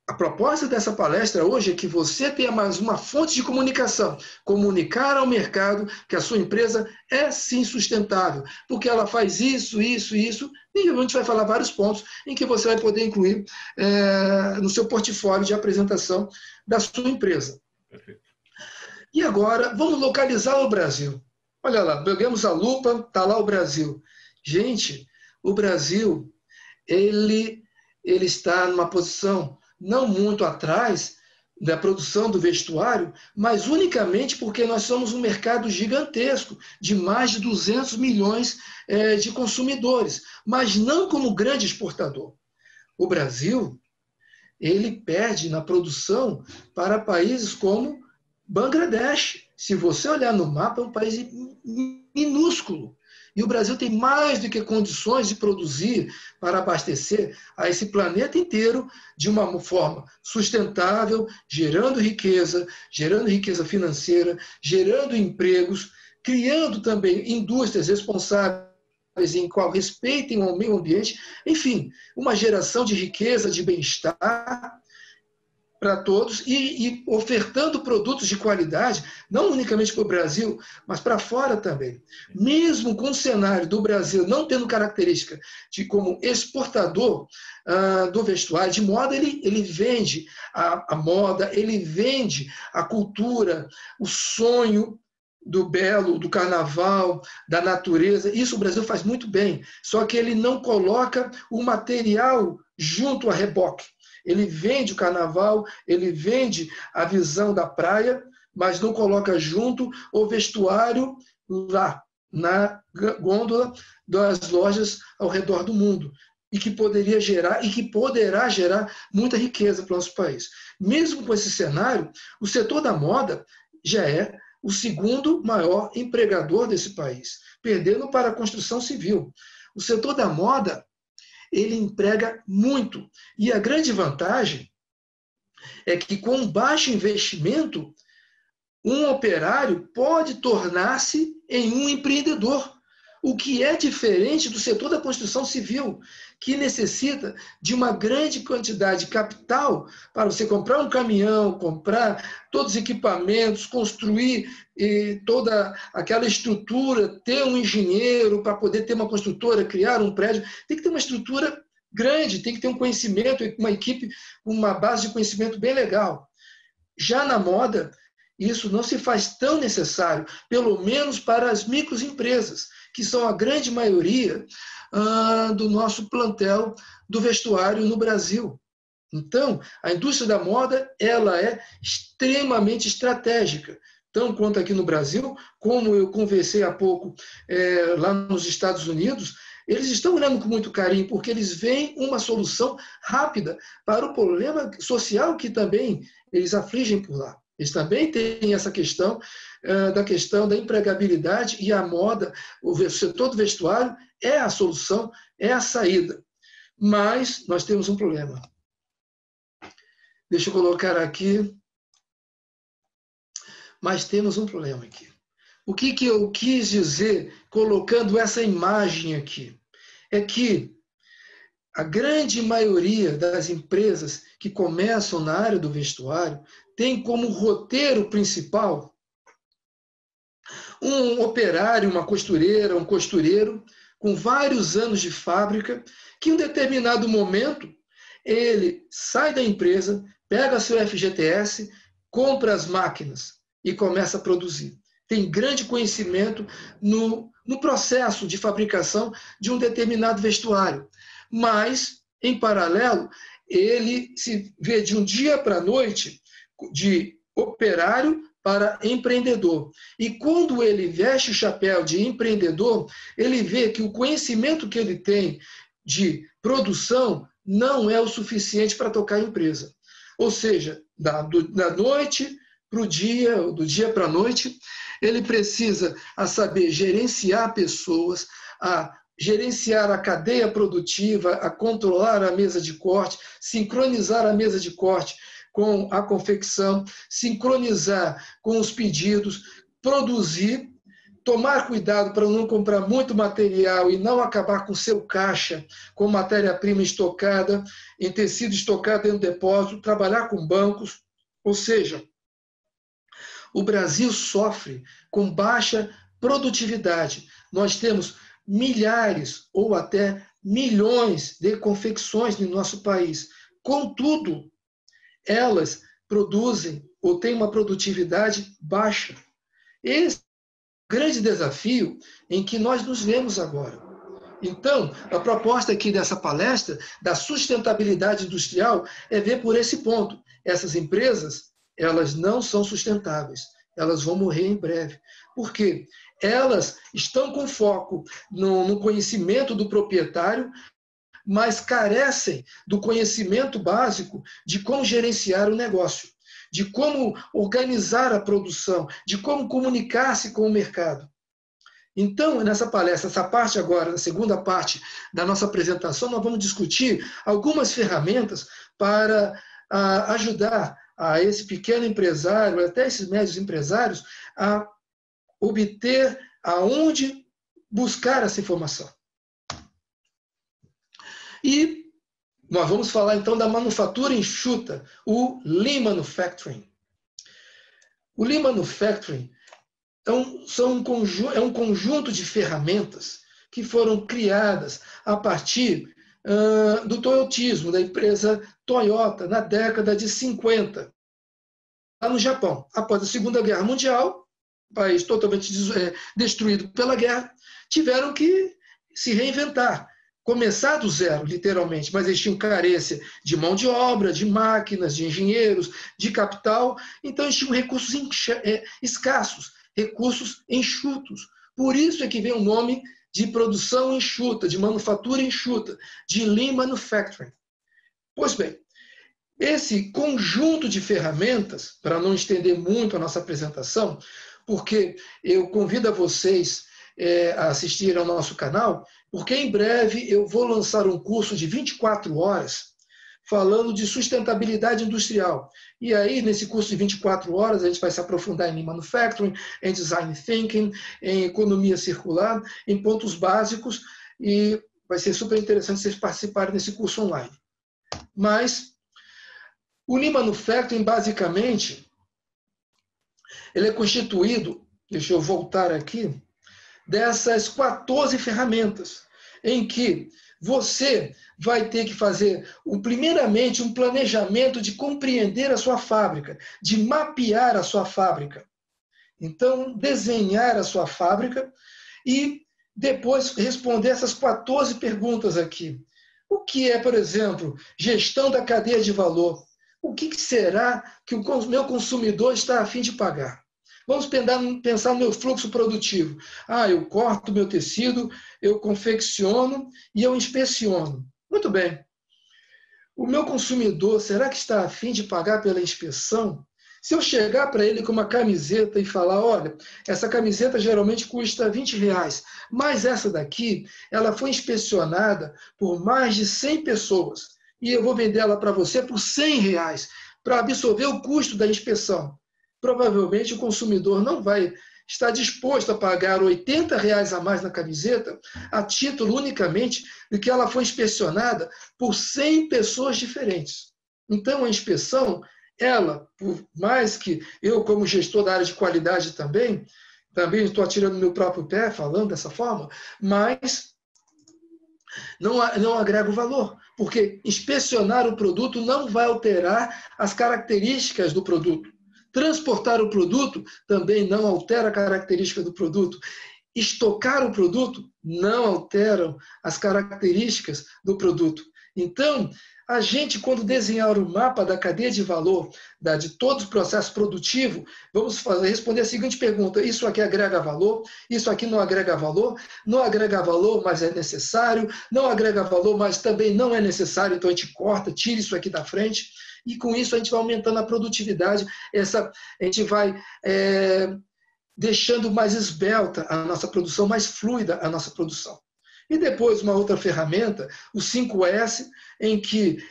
a proposta dessa palestra hoje é que você tenha mais uma fonte de comunicação, comunicar ao mercado que a sua empresa é sim sustentável, porque ela faz isso, isso, isso, e a gente vai falar vários pontos em que você vai poder incluir no seu portfólio de apresentação da sua empresa. Perfeito. E agora, vamos localizar o Brasil. Olha lá, pegamos a lupa, está lá o Brasil. Gente, o Brasil ele está numa posição não muito atrás da produção do vestuário, mas unicamente porque nós somos um mercado gigantesco, de mais de 200 milhões de consumidores, mas não como grande exportador. O Brasil, ele perde na produção para países como Bangladesh. Se você olhar no mapa, é um país minúsculo. E o Brasil tem mais do que condições de produzir para abastecer a esse planeta inteiro de uma forma sustentável, gerando riqueza financeira, gerando empregos, criando também indústrias responsáveis em qual respeitem o meio ambiente, enfim, uma geração de riqueza, de bem-estar para todos e ofertando produtos de qualidade, não unicamente para o Brasil, mas para fora também. Mesmo com o cenário do Brasil não tendo característica de como exportador do vestuário, de moda, ele vende a moda, ele vende a cultura, o sonho do belo, do carnaval, da natureza. Isso o Brasil faz muito bem, só que ele não coloca o material junto a reboque. Ele vende o carnaval, ele vende a visão da praia, mas não coloca junto o vestuário lá, na gôndola das lojas ao redor do mundo, e que poderia gerar, e que poderá gerar muita riqueza para o nosso país. Mesmo com esse cenário, o setor da moda já é o segundo maior empregador desse país, perdendo para a construção civil. O setor da moda, ele emprega muito. E a grande vantagem é que, com baixo investimento, um operário pode tornar-se em um empreendedor, o que é diferente do setor da construção civil, que necessita de uma grande quantidade de capital para você comprar um caminhão, comprar todos os equipamentos, construir toda aquela estrutura, ter um engenheiro para poder ter uma construtora, criar um prédio. Tem que ter uma estrutura grande, tem que ter um conhecimento, uma equipe, uma base de conhecimento bem legal. Já na moda, isso não se faz tão necessário, pelo menos para as microempresas, que são a grande maioria do nosso plantel do vestuário no Brasil. Então, a indústria da moda, ela é extremamente estratégica, tão quanto aqui no Brasil, como eu conversei há pouco lá nos Estados Unidos. Eles estão olhando com muito carinho, porque eles veem uma solução rápida para o problema social que também eles afligem por lá. Eles também têm essa questão da empregabilidade, e a moda, o setor do vestuário é a solução, é a saída. Mas nós temos um problema. Deixa eu colocar aqui. Mas temos um problema aqui. O que eu quis dizer colocando essa imagem aqui? É que a grande maioria das empresas que começam na área do vestuário tem como roteiro principal um operário, uma costureira, um costureiro com vários anos de fábrica, que em um determinado momento ele sai da empresa, pega seu FGTS, compra as máquinas e começa a produzir. Tem grande conhecimento no processo de fabricação de um determinado vestuário. Mas, em paralelo, ele se vê de um dia para a noite de operário para empreendedor. E quando ele veste o chapéu de empreendedor, ele vê que o conhecimento que ele tem de produção não é o suficiente para tocar a empresa. Ou seja, da noite para o dia, ou do dia para a noite, ele precisa saber gerenciar pessoas, a gerenciar a cadeia produtiva, a controlar a mesa de corte, sincronizar a mesa de corte com a confecção, sincronizar com os pedidos, produzir, tomar cuidado para não comprar muito material e não acabar com seu caixa com matéria-prima estocada, em tecido estocado dentro do depósito, trabalhar com bancos. Ou seja, o Brasil sofre com baixa produtividade. Nós temos milhares ou até milhões de confecções no nosso país. Contudo, elas produzem ou têm uma produtividade baixa. Esse é o grande desafio em que nós nos vemos agora. Então, a proposta aqui dessa palestra, da sustentabilidade industrial, é ver por esse ponto. Essas empresas, elas não são sustentáveis. Elas vão morrer em breve. Por quê? Elas estão com foco no conhecimento do proprietário, mas carecem do conhecimento básico de como gerenciar o negócio, de como organizar a produção, de como comunicar-se com o mercado. Então, nessa palestra, essa parte agora, na segunda parte da nossa apresentação, nós vamos discutir algumas ferramentas para ajudar a esse pequeno empresário, até esses médios empresários, a obter aonde buscar essa informação. E nós vamos falar então da manufatura enxuta, o Lean Manufacturing. O Lean Manufacturing é um conjunto de ferramentas que foram criadas a partir do toyotismo, da empresa Toyota, na década de 50, lá no Japão. Após a Segunda Guerra Mundial, país totalmente destruído pela guerra, tiveram que se reinventar, começar do zero, literalmente, mas eles tinham carência de mão de obra, de máquinas, de engenheiros, de capital, então eles tinham recursos escassos, recursos enxutos. Por isso é que vem o nome de produção enxuta, de manufatura enxuta, de Lean Manufacturing. Pois bem, esse conjunto de ferramentas, para não estender muito a nossa apresentação, porque eu convido a vocês a assistir ao nosso canal, porque em breve eu vou lançar um curso de 24 horas falando de sustentabilidade industrial. E aí, nesse curso de 24 horas, a gente vai se aprofundar em Lean Manufacturing, em Design Thinking, em economia circular, em pontos básicos, e vai ser super interessante vocês participarem desse curso online. Mas o Lean Manufacturing, basicamente, ele é constituído, deixa eu voltar aqui, dessas 14 ferramentas, em que você vai ter que fazer, primeiramente, um planejamento de compreender a sua fábrica, de mapear a sua fábrica. Então, desenhar a sua fábrica e depois responder essas 14 perguntas aqui. O que é, por exemplo, gestão da cadeia de valor? O que será que o meu consumidor está a fim de pagar? Vamos pensar no meu fluxo produtivo. Eu corto meu tecido, eu confecciono e eu inspeciono. Muito bem. O meu consumidor, será que está a fim de pagar pela inspeção? Se eu chegar para ele com uma camiseta e falar, olha, essa camiseta geralmente custa R$20, mas essa daqui, ela foi inspecionada por mais de 100 pessoas e eu vou vender ela para você por R$100 para absorver o custo da inspeção. Provavelmente o consumidor não vai estar disposto a pagar R$80 a mais na camiseta a título unicamente de que ela foi inspecionada por 100 pessoas diferentes. Então, a inspeção, ela, por mais que eu, como gestor da área de qualidade também estou atirando no meu próprio pé falando dessa forma, mas não agrega valor, porque inspecionar o produto não vai alterar as características do produto. Transportar o produto também não altera a característica do produto. Estocar o produto não altera as características do produto. Então, a gente, quando desenhar o mapa da cadeia de valor de todo o processo produtivo, vamos responder a seguinte pergunta: isso aqui agrega valor? Isso aqui não agrega valor? Não agrega valor, mas é necessário. Não agrega valor, mas também não é necessário, então a gente corta, tira isso aqui da frente. E com isso a gente vai aumentando a produtividade, a gente vai deixando mais esbelta a nossa produção, mais fluida a nossa produção. E depois uma outra ferramenta, o 5S, em que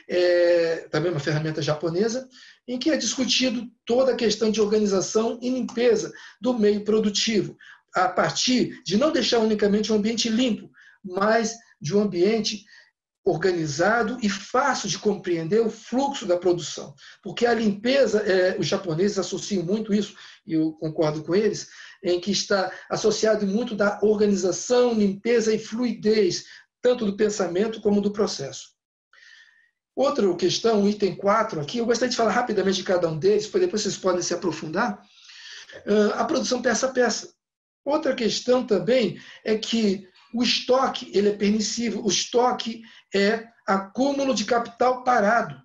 também uma ferramenta japonesa, em que é discutido toda a questão de organização e limpeza do meio produtivo, a partir de não deixar unicamente um ambiente limpo, mas de um ambiente organizado e fácil de compreender o fluxo da produção. Porque a limpeza, os japoneses associam muito isso, e eu concordo com eles, em que está associado muito da organização, limpeza e fluidez, tanto do pensamento como do processo. Outra questão, o item 4 aqui, eu gostaria de falar rapidamente de cada um deles, depois vocês podem se aprofundar. A produção peça a peça. Outra questão também é que O estoque, ele é permissível. O estoque é acúmulo de capital parado,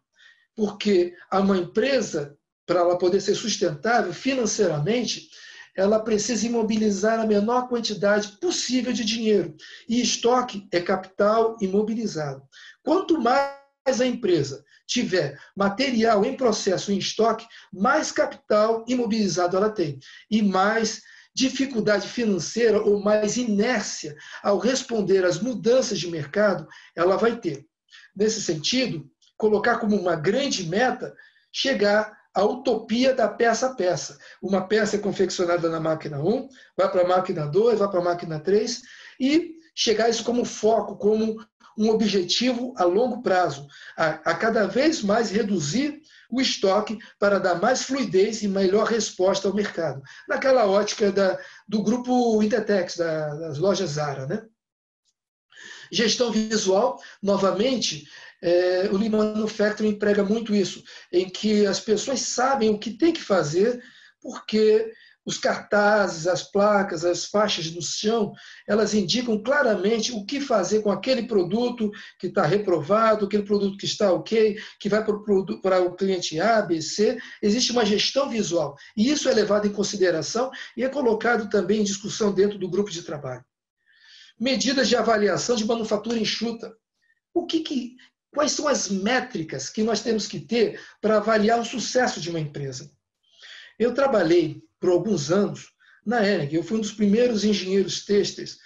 porque uma empresa, para ela poder ser sustentável financeiramente, ela precisa imobilizar a menor quantidade possível de dinheiro. E estoque é capital imobilizado. Quanto mais a empresa tiver material em processo em estoque, mais capital imobilizado ela tem. E mais dificuldade financeira ou mais inércia ao responder às mudanças de mercado ela vai ter. Nesse sentido, colocar como uma grande meta chegar à utopia da peça a peça. Uma peça é confeccionada na máquina 1, vai para a máquina 2, vai para a máquina 3, e chegar a isso como foco, como um objetivo a longo prazo, a cada vez mais reduzir o estoque para dar mais fluidez e melhor resposta ao mercado. Naquela ótica do grupo Intertex, das lojas Zara, né? Gestão visual, novamente, o Lean Manufacturing emprega muito isso, em que as pessoas sabem o que tem que fazer, porque os cartazes, as placas, as faixas no chão, elas indicam claramente o que fazer com aquele produto que está reprovado, aquele produto que está ok, que vai para o cliente A, B, C. Existe uma gestão visual, e isso é levado em consideração e é colocado também em discussão dentro do grupo de trabalho. Medidas de avaliação de manufatura enxuta. Quais são as métricas que nós temos que ter para avaliar o sucesso de uma empresa? Eu trabalhei por alguns anos na Hennig. Eu fui um dos primeiros engenheiros têxteis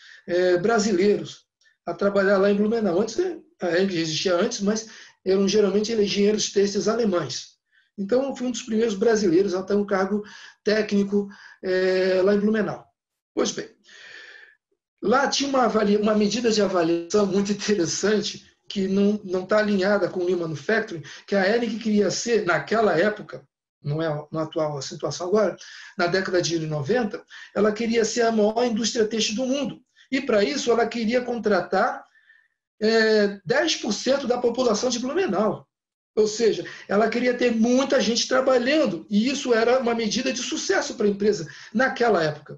brasileiros a trabalhar lá em Blumenau. Antes, a Hennig existia antes, mas eram geralmente engenheiros têxteis alemães. Então, eu fui um dos primeiros brasileiros a ter um cargo técnico lá em Blumenau. Pois bem, lá tinha uma medida de avaliação muito interessante, que não está alinhada com o Lean Manufacturing, que a Hennig queria ser, naquela época, não é na atual situação agora, na década de 90, ela queria ser a maior indústria têxtil do mundo. E, para isso, ela queria contratar 10% da população de Blumenau. Ou seja, ela queria ter muita gente trabalhando, e isso era uma medida de sucesso para a empresa naquela época.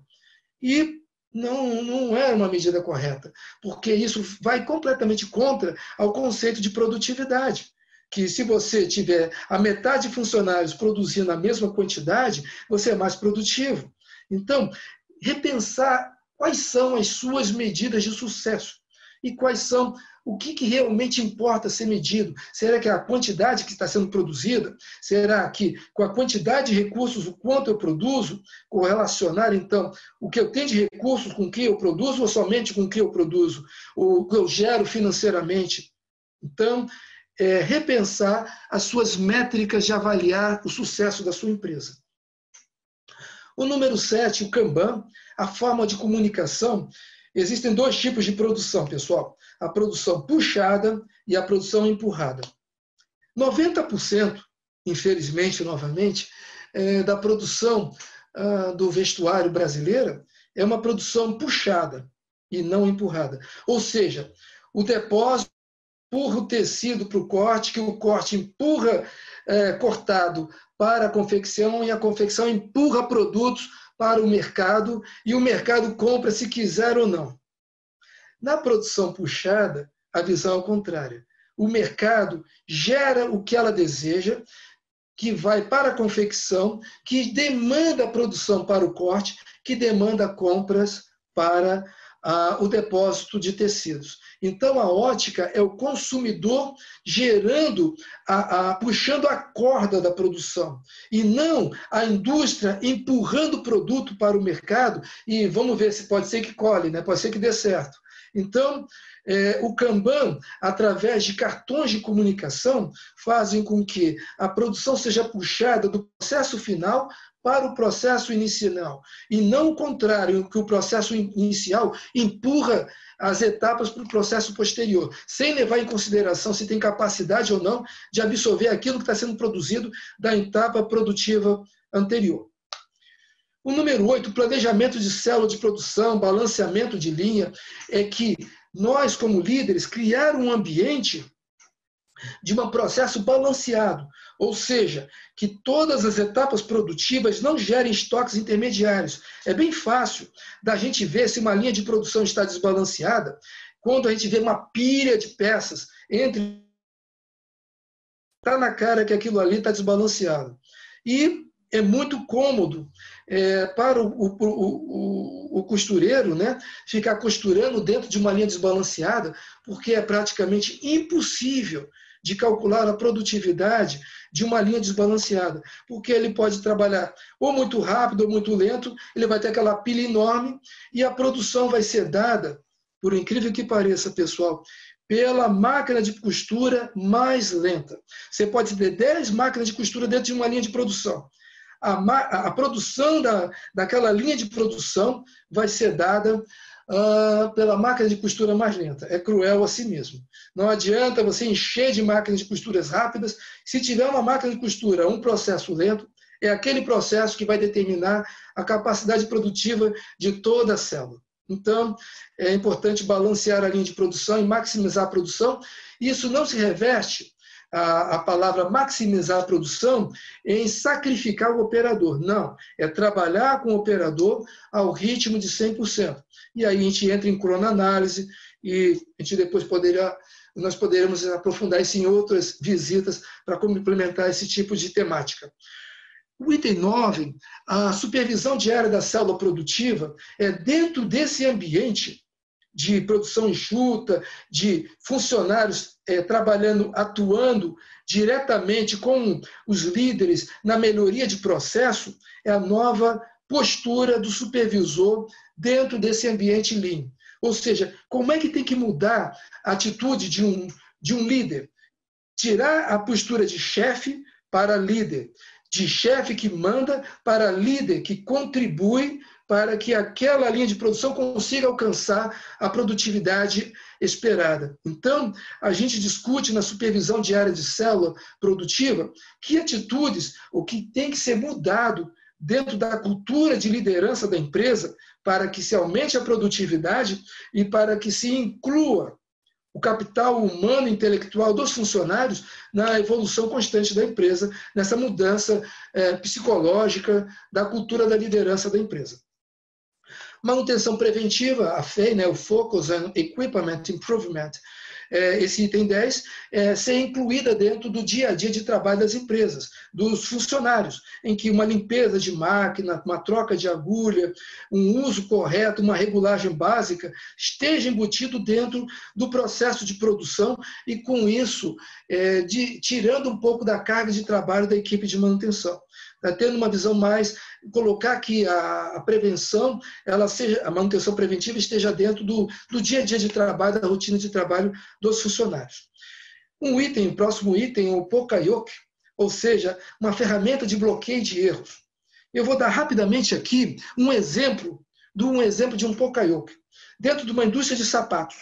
E não era uma medida correta, porque isso vai completamente contra ao conceito de produtividade, que se você tiver a metade de funcionários produzindo a mesma quantidade, você é mais produtivo. Então, repensar quais são as suas medidas de sucesso e quais são o que realmente importa ser medido. Será que é a quantidade que está sendo produzida? Será que com a quantidade de recursos, o quanto eu produzo, correlacionar, então, o que eu tenho de recursos com o que eu produzo ou somente com o que eu produzo? O que eu gero financeiramente? Então, repensar as suas métricas de avaliar o sucesso da sua empresa. O número 7, o Kanban, a forma de comunicação. Existem dois tipos de produção, pessoal. A produção puxada e a produção empurrada. 90%, infelizmente, novamente, da produção do vestuário brasileira é uma produção puxada e não empurrada. Ou seja, o depósito empurra o tecido para o corte, que o corte empurra cortado para a confecção e a confecção empurra produtos para o mercado e o mercado compra se quiser ou não. Na produção puxada, a visão é ao contrário. O mercado gera o que ela deseja, que vai para a confecção, que demanda produção para o corte, que demanda compras para o depósito de tecidos. Então, a ótica é o consumidor gerando, puxando a corda da produção, e não a indústria empurrando o produto para o mercado, e vamos ver se pode ser que colhe, né? Pode ser que dê certo. Então, o Kanban, através de cartões de comunicação, fazem com que a produção seja puxada do processo final para o processo inicial, e não o contrário, que o processo inicial empurra as etapas para o processo posterior, sem levar em consideração se tem capacidade ou não de absorver aquilo que está sendo produzido da etapa produtiva anterior. O número 8, planejamento de célula de produção, balanceamento de linha, é que nós, como líderes, criar um ambiente de um processo balanceado, ou seja, que todas as etapas produtivas não gerem estoques intermediários. É bem fácil da gente ver se uma linha de produção está desbalanceada quando a gente vê uma pilha de peças entre... Está na cara que aquilo ali está desbalanceado. E é muito cômodo para o costureiro, né, ficar costurando dentro de uma linha desbalanceada, porque é praticamente impossível de calcular a produtividade de uma linha desbalanceada, porque ele pode trabalhar ou muito rápido ou muito lento, ele vai ter aquela pilha enorme e a produção vai ser dada, por incrível que pareça, pessoal, pela máquina de costura mais lenta. Você pode ter 10 máquinas de costura dentro de uma linha de produção. A produção daquela linha de produção vai ser dada pela máquina de costura mais lenta. É cruel assim mesmo. Não adianta você encher de máquinas de costuras rápidas. Se tiver uma máquina de costura, um processo lento, é aquele processo que vai determinar a capacidade produtiva de toda a célula. Então, é importante balancear a linha de produção e maximizar a produção. Isso não se reverte, a palavra maximizar a produção, em sacrificar o operador. Não, é trabalhar com o operador ao ritmo de 100%. E aí a gente entra em cronoanálise e a gente depois nós poderemos aprofundar isso em outras visitas para como implementar esse tipo de temática. O item 9, a supervisão diária da célula produtiva, é dentro desse ambiente de produção enxuta, de funcionários trabalhando, atuando diretamente com os líderes na melhoria de processo, é a nova postura do supervisor dentro desse ambiente Lean. Ou seja, como é que tem que mudar a atitude de um líder? Tirar a postura de chefe para líder, de chefe que manda para líder que contribui para que aquela linha de produção consiga alcançar a produtividade esperada. Então, a gente discute na supervisão diária de célula produtiva que atitudes, o que tem que ser mudado dentro da cultura de liderança da empresa para que se aumente a produtividade e para que se inclua o capital humano e intelectual dos funcionários na evolução constante da empresa, nessa mudança psicológica da cultura da liderança da empresa. Manutenção preventiva, a FEI, né, o Focus on Equipment Improvement, esse item 10, ser incluída dentro do dia a dia de trabalho das empresas, dos funcionários, em que uma limpeza de máquina, uma troca de agulha, um uso correto, uma regulagem básica, esteja embutido dentro do processo de produção e, com isso, tirando um pouco da carga de trabalho da equipe de manutenção. Tendo uma visão mais, colocar que a prevenção, a manutenção preventiva esteja dentro do dia a dia de trabalho, da rotina de trabalho dos funcionários. Próximo item, o Pokayoke, ou seja, uma ferramenta de bloqueio de erros. Eu vou dar rapidamente aqui um exemplo de um Pokayoke. Dentro de uma indústria de sapatos,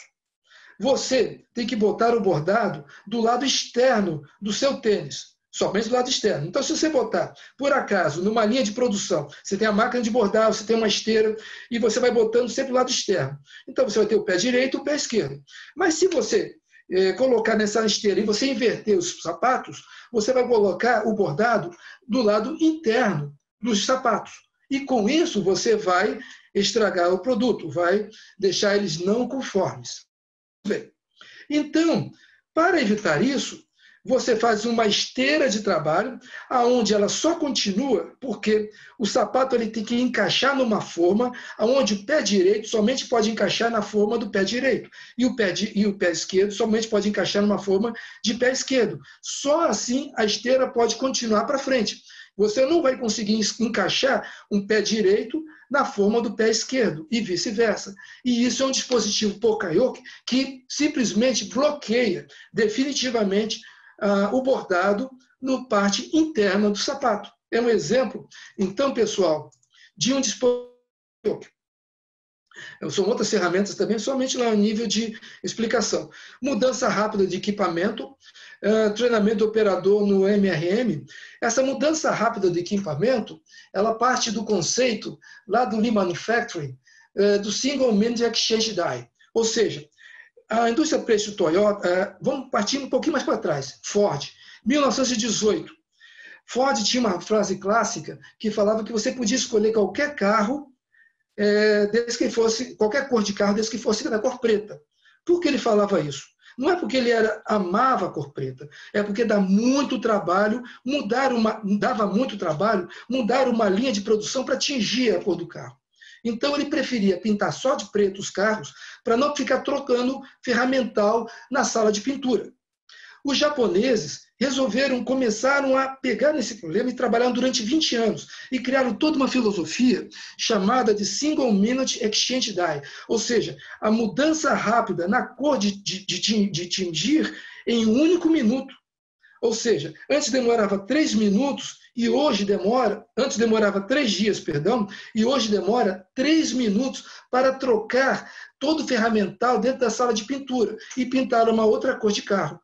você tem que botar o bordado do lado externo do seu tênis. Somente do lado externo. Então, se você botar, por acaso, numa linha de produção, você tem a máquina de bordar, você tem uma esteira, e você vai botando sempre do lado externo. Então, você vai ter o pé direito e o pé esquerdo. Mas se você colocar nessa esteira e você inverter os sapatos, você vai colocar o bordado do lado interno dos sapatos. E com isso, você vai estragar o produto, vai deixar eles não conformes. Bem, então, para evitar isso, você faz uma esteira de trabalho, aonde ela só continua, porque o sapato ele tem que encaixar numa forma, aonde o pé direito somente pode encaixar na forma do pé direito, e o pé esquerdo somente pode encaixar numa forma de pé esquerdo. Só assim a esteira pode continuar para frente. Você não vai conseguir encaixar um pé direito na forma do pé esquerdo, e vice-versa. E isso é um dispositivo Pokayoke que simplesmente bloqueia definitivamente o bordado na parte interna do sapato. É um exemplo, então, pessoal, de um dispositivo. São outras ferramentas também, somente lá no nível de explicação. Mudança rápida de equipamento, treinamento do operador no MRM. Essa mudança rápida de equipamento, ela parte do conceito lá do Lean Manufacturing, do Single Mind Exchange Die. Ou seja, a indústria Preço Toyota, vamos partir um pouquinho mais para trás, Ford, 1918. Ford tinha uma frase clássica que falava que você podia escolher qualquer carro, desde que fosse, qualquer cor de carro, desde que fosse da cor preta. Por que ele falava isso? Não é porque ele amava a cor preta, é porque dava muito trabalho mudar uma linha de produção para atingir a cor do carro. Então ele preferia pintar só de preto os carros para não ficar trocando ferramental na sala de pintura. Os japoneses começaram a pegar nesse problema e trabalharam durante 20 anos e criaram toda uma filosofia chamada de Single Minute Exchange Die, ou seja, a mudança rápida na cor de tingir em um único minuto. Ou seja, antes demorava 3 minutos e hoje antes demorava 3 dias, perdão, e hoje demora 3 minutos para trocar todo o ferramental dentro da sala de pintura e pintar uma outra cor de carro.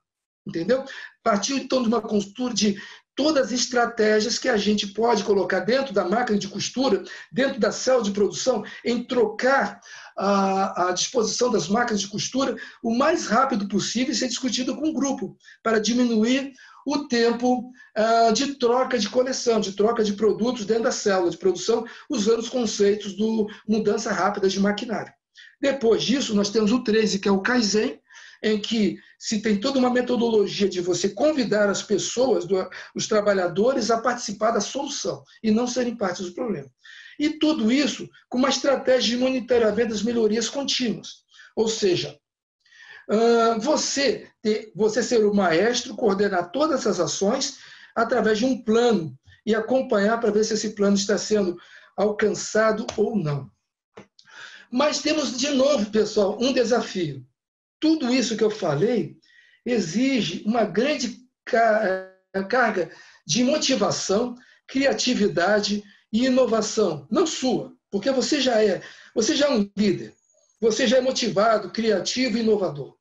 Entendeu? Partiu então de uma costura de todas as estratégias que a gente pode colocar dentro da máquina de costura, dentro da célula de produção, em trocar a disposição das máquinas de costura o mais rápido possível e ser discutido com o grupo, para diminuir o tempo de troca de coleção, de troca de produtos dentro da célula de produção, usando os conceitos do mudança rápida de maquinário. Depois disso, nós temos o 13, que é o Kaizen, em que se tem toda uma metodologia de você convidar as pessoas, os trabalhadores, a participar da solução e não serem parte do problema. E tudo isso com uma estratégia de monitoramento das melhorias contínuas. Ou seja, você ser o maestro, coordenar todas essas ações através de um plano e acompanhar para ver se esse plano está sendo alcançado ou não. Mas temos, de novo, pessoal, um desafio. Tudo isso que eu falei exige uma grande carga de motivação, criatividade e inovação. Não sua, porque você já é um líder, você já é motivado, criativo e inovador.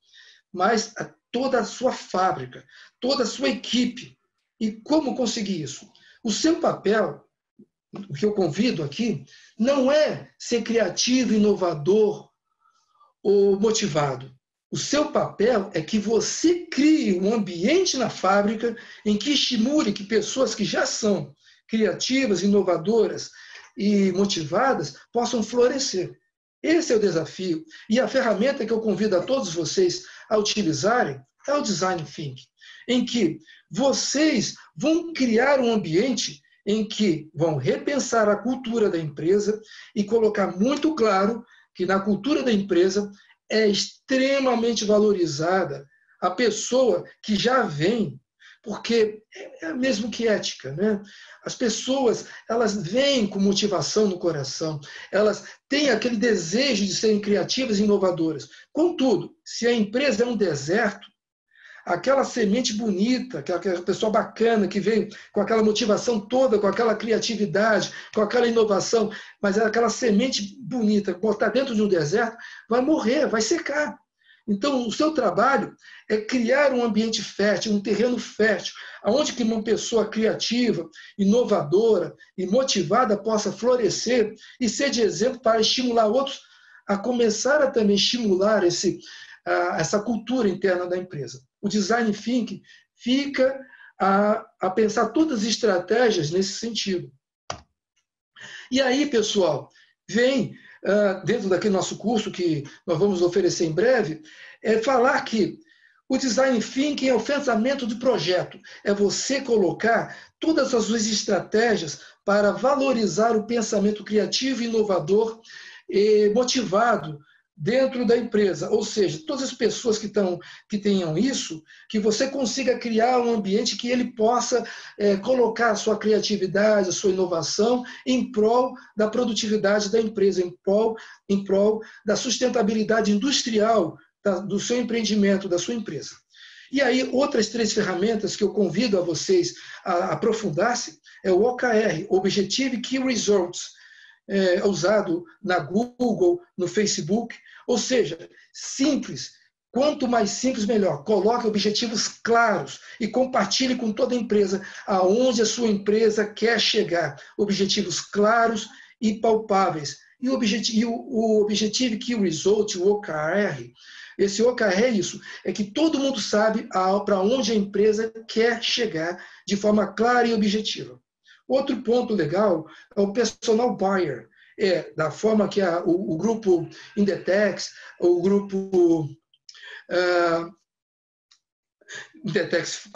Mas toda a sua fábrica, toda a sua equipe. E como conseguir isso? O seu papel, o que eu convido aqui, não é ser criativo, inovador ou motivado. O seu papel é que você crie um ambiente na fábrica em que estimule que pessoas que já são criativas, inovadoras e motivadas possam florescer. Esse é o desafio. E a ferramenta que eu convido a todos vocês a utilizarem é o Design Thinking, em que vocês vão criar um ambiente em que vão repensar a cultura da empresa e colocar muito claro que na cultura da empresa é extremamente valorizada a pessoa que já vem, porque é mesmo que ética, né? As pessoas, elas vêm com motivação no coração, elas têm aquele desejo de serem criativas e inovadoras. Contudo, se a empresa é um deserto, aquela semente bonita, aquela pessoa bacana que veio com aquela motivação toda, com aquela criatividade, com aquela inovação, mas aquela semente bonita, botar dentro de um deserto, vai morrer, vai secar. Então, o seu trabalho é criar um ambiente fértil, um terreno fértil, onde que uma pessoa criativa, inovadora e motivada possa florescer e ser de exemplo para estimular outros a começar a também estimular essa cultura interna da empresa. O Design Thinking fica a pensar todas as estratégias nesse sentido. E aí, pessoal, vem, dentro daquele nosso curso que nós vamos oferecer em breve, falar que o Design Thinking é o pensamento de projeto. É você colocar todas as suas estratégias para valorizar o pensamento criativo e inovador e motivado dentro da empresa, ou seja, todas as pessoas que tenham isso, que você consiga criar um ambiente que ele possa colocar a sua criatividade, a sua inovação em prol da produtividade da empresa, em prol da sustentabilidade industrial do seu empreendimento, da sua empresa. E aí, outras 3 ferramentas que eu convido a vocês a aprofundar-se é o OKR, Objective Key Results, usado na Google, no Facebook, ou seja, simples. Quanto mais simples, melhor. Coloque objetivos claros e compartilhe com toda a empresa aonde a sua empresa quer chegar. Objetivos claros e palpáveis. E o Objective Key Result, o OKR, Esse OKR é isso, é que todo mundo sabe para onde a empresa quer chegar de forma clara e objetiva. Outro ponto legal é o personal buyer, da forma que o grupo Indetex, o grupo Indetex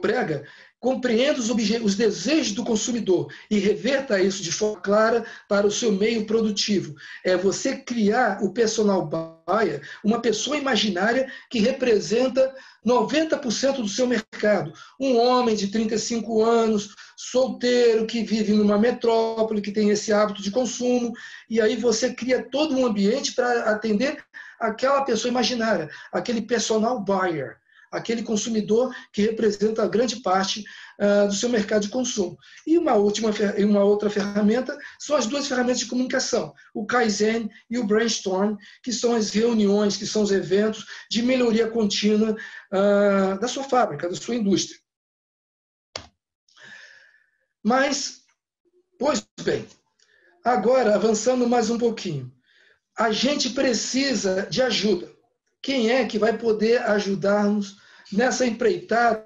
prega, compreenda os desejos do consumidor e reverta isso de forma clara para o seu meio produtivo. É você criar o personal buyer, uma pessoa imaginária que representa 90% do seu mercado. Um homem de 35 anos, solteiro, que vive numa metrópole, que tem esse hábito de consumo, e aí você cria todo um ambiente para atender aquela pessoa imaginária, aquele personal buyer, aquele consumidor que representa a grande parte do seu mercado de consumo. E uma outra ferramenta são as duas ferramentas de comunicação, o Kaizen e o Brainstorm, que são as reuniões, que são os eventos de melhoria contínua da sua fábrica, da sua indústria. Mas, pois bem, agora, avançando mais um pouquinho, a gente precisa de ajuda. Quem é que vai poder ajudar-nos nessa empreitada,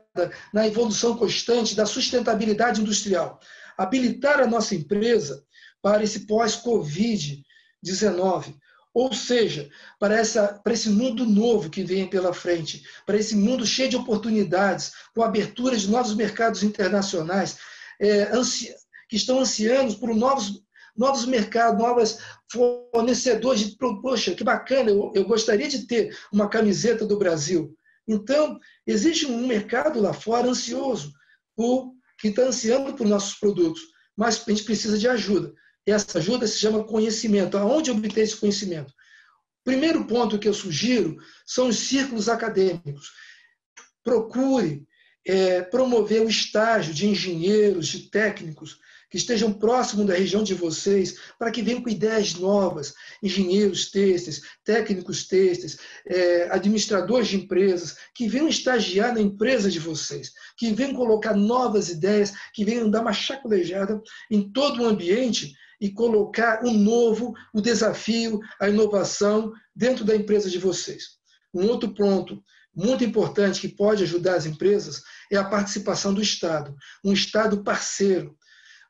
na evolução constante da sustentabilidade industrial? Habilitar a nossa empresa para esse pós-Covid-19, ou seja, para esse mundo novo que vem pela frente, para esse mundo cheio de oportunidades, com abertura de novos mercados internacionais, que estão ansiando por novos mercados, novos fornecedores de... Poxa, que bacana, eu gostaria de ter uma camiseta do Brasil. Então, existe um mercado lá fora ansioso, que está ansiando por nossos produtos, mas a gente precisa de ajuda. E essa ajuda se chama conhecimento. Aonde obter esse conhecimento? O primeiro ponto que eu sugiro são os círculos acadêmicos. Procure promover o estágio de engenheiros, de técnicos, que estejam próximos da região de vocês, para que venham com ideias novas, engenheiros têxteis, técnicos têxteis, administradores de empresas, que venham estagiar na empresa de vocês, que venham colocar novas ideias, que venham dar uma chacoalhada em todo o ambiente e colocar o novo, o desafio, a inovação dentro da empresa de vocês. Um outro ponto muito importante que pode ajudar as empresas é a participação do Estado, um Estado parceiro,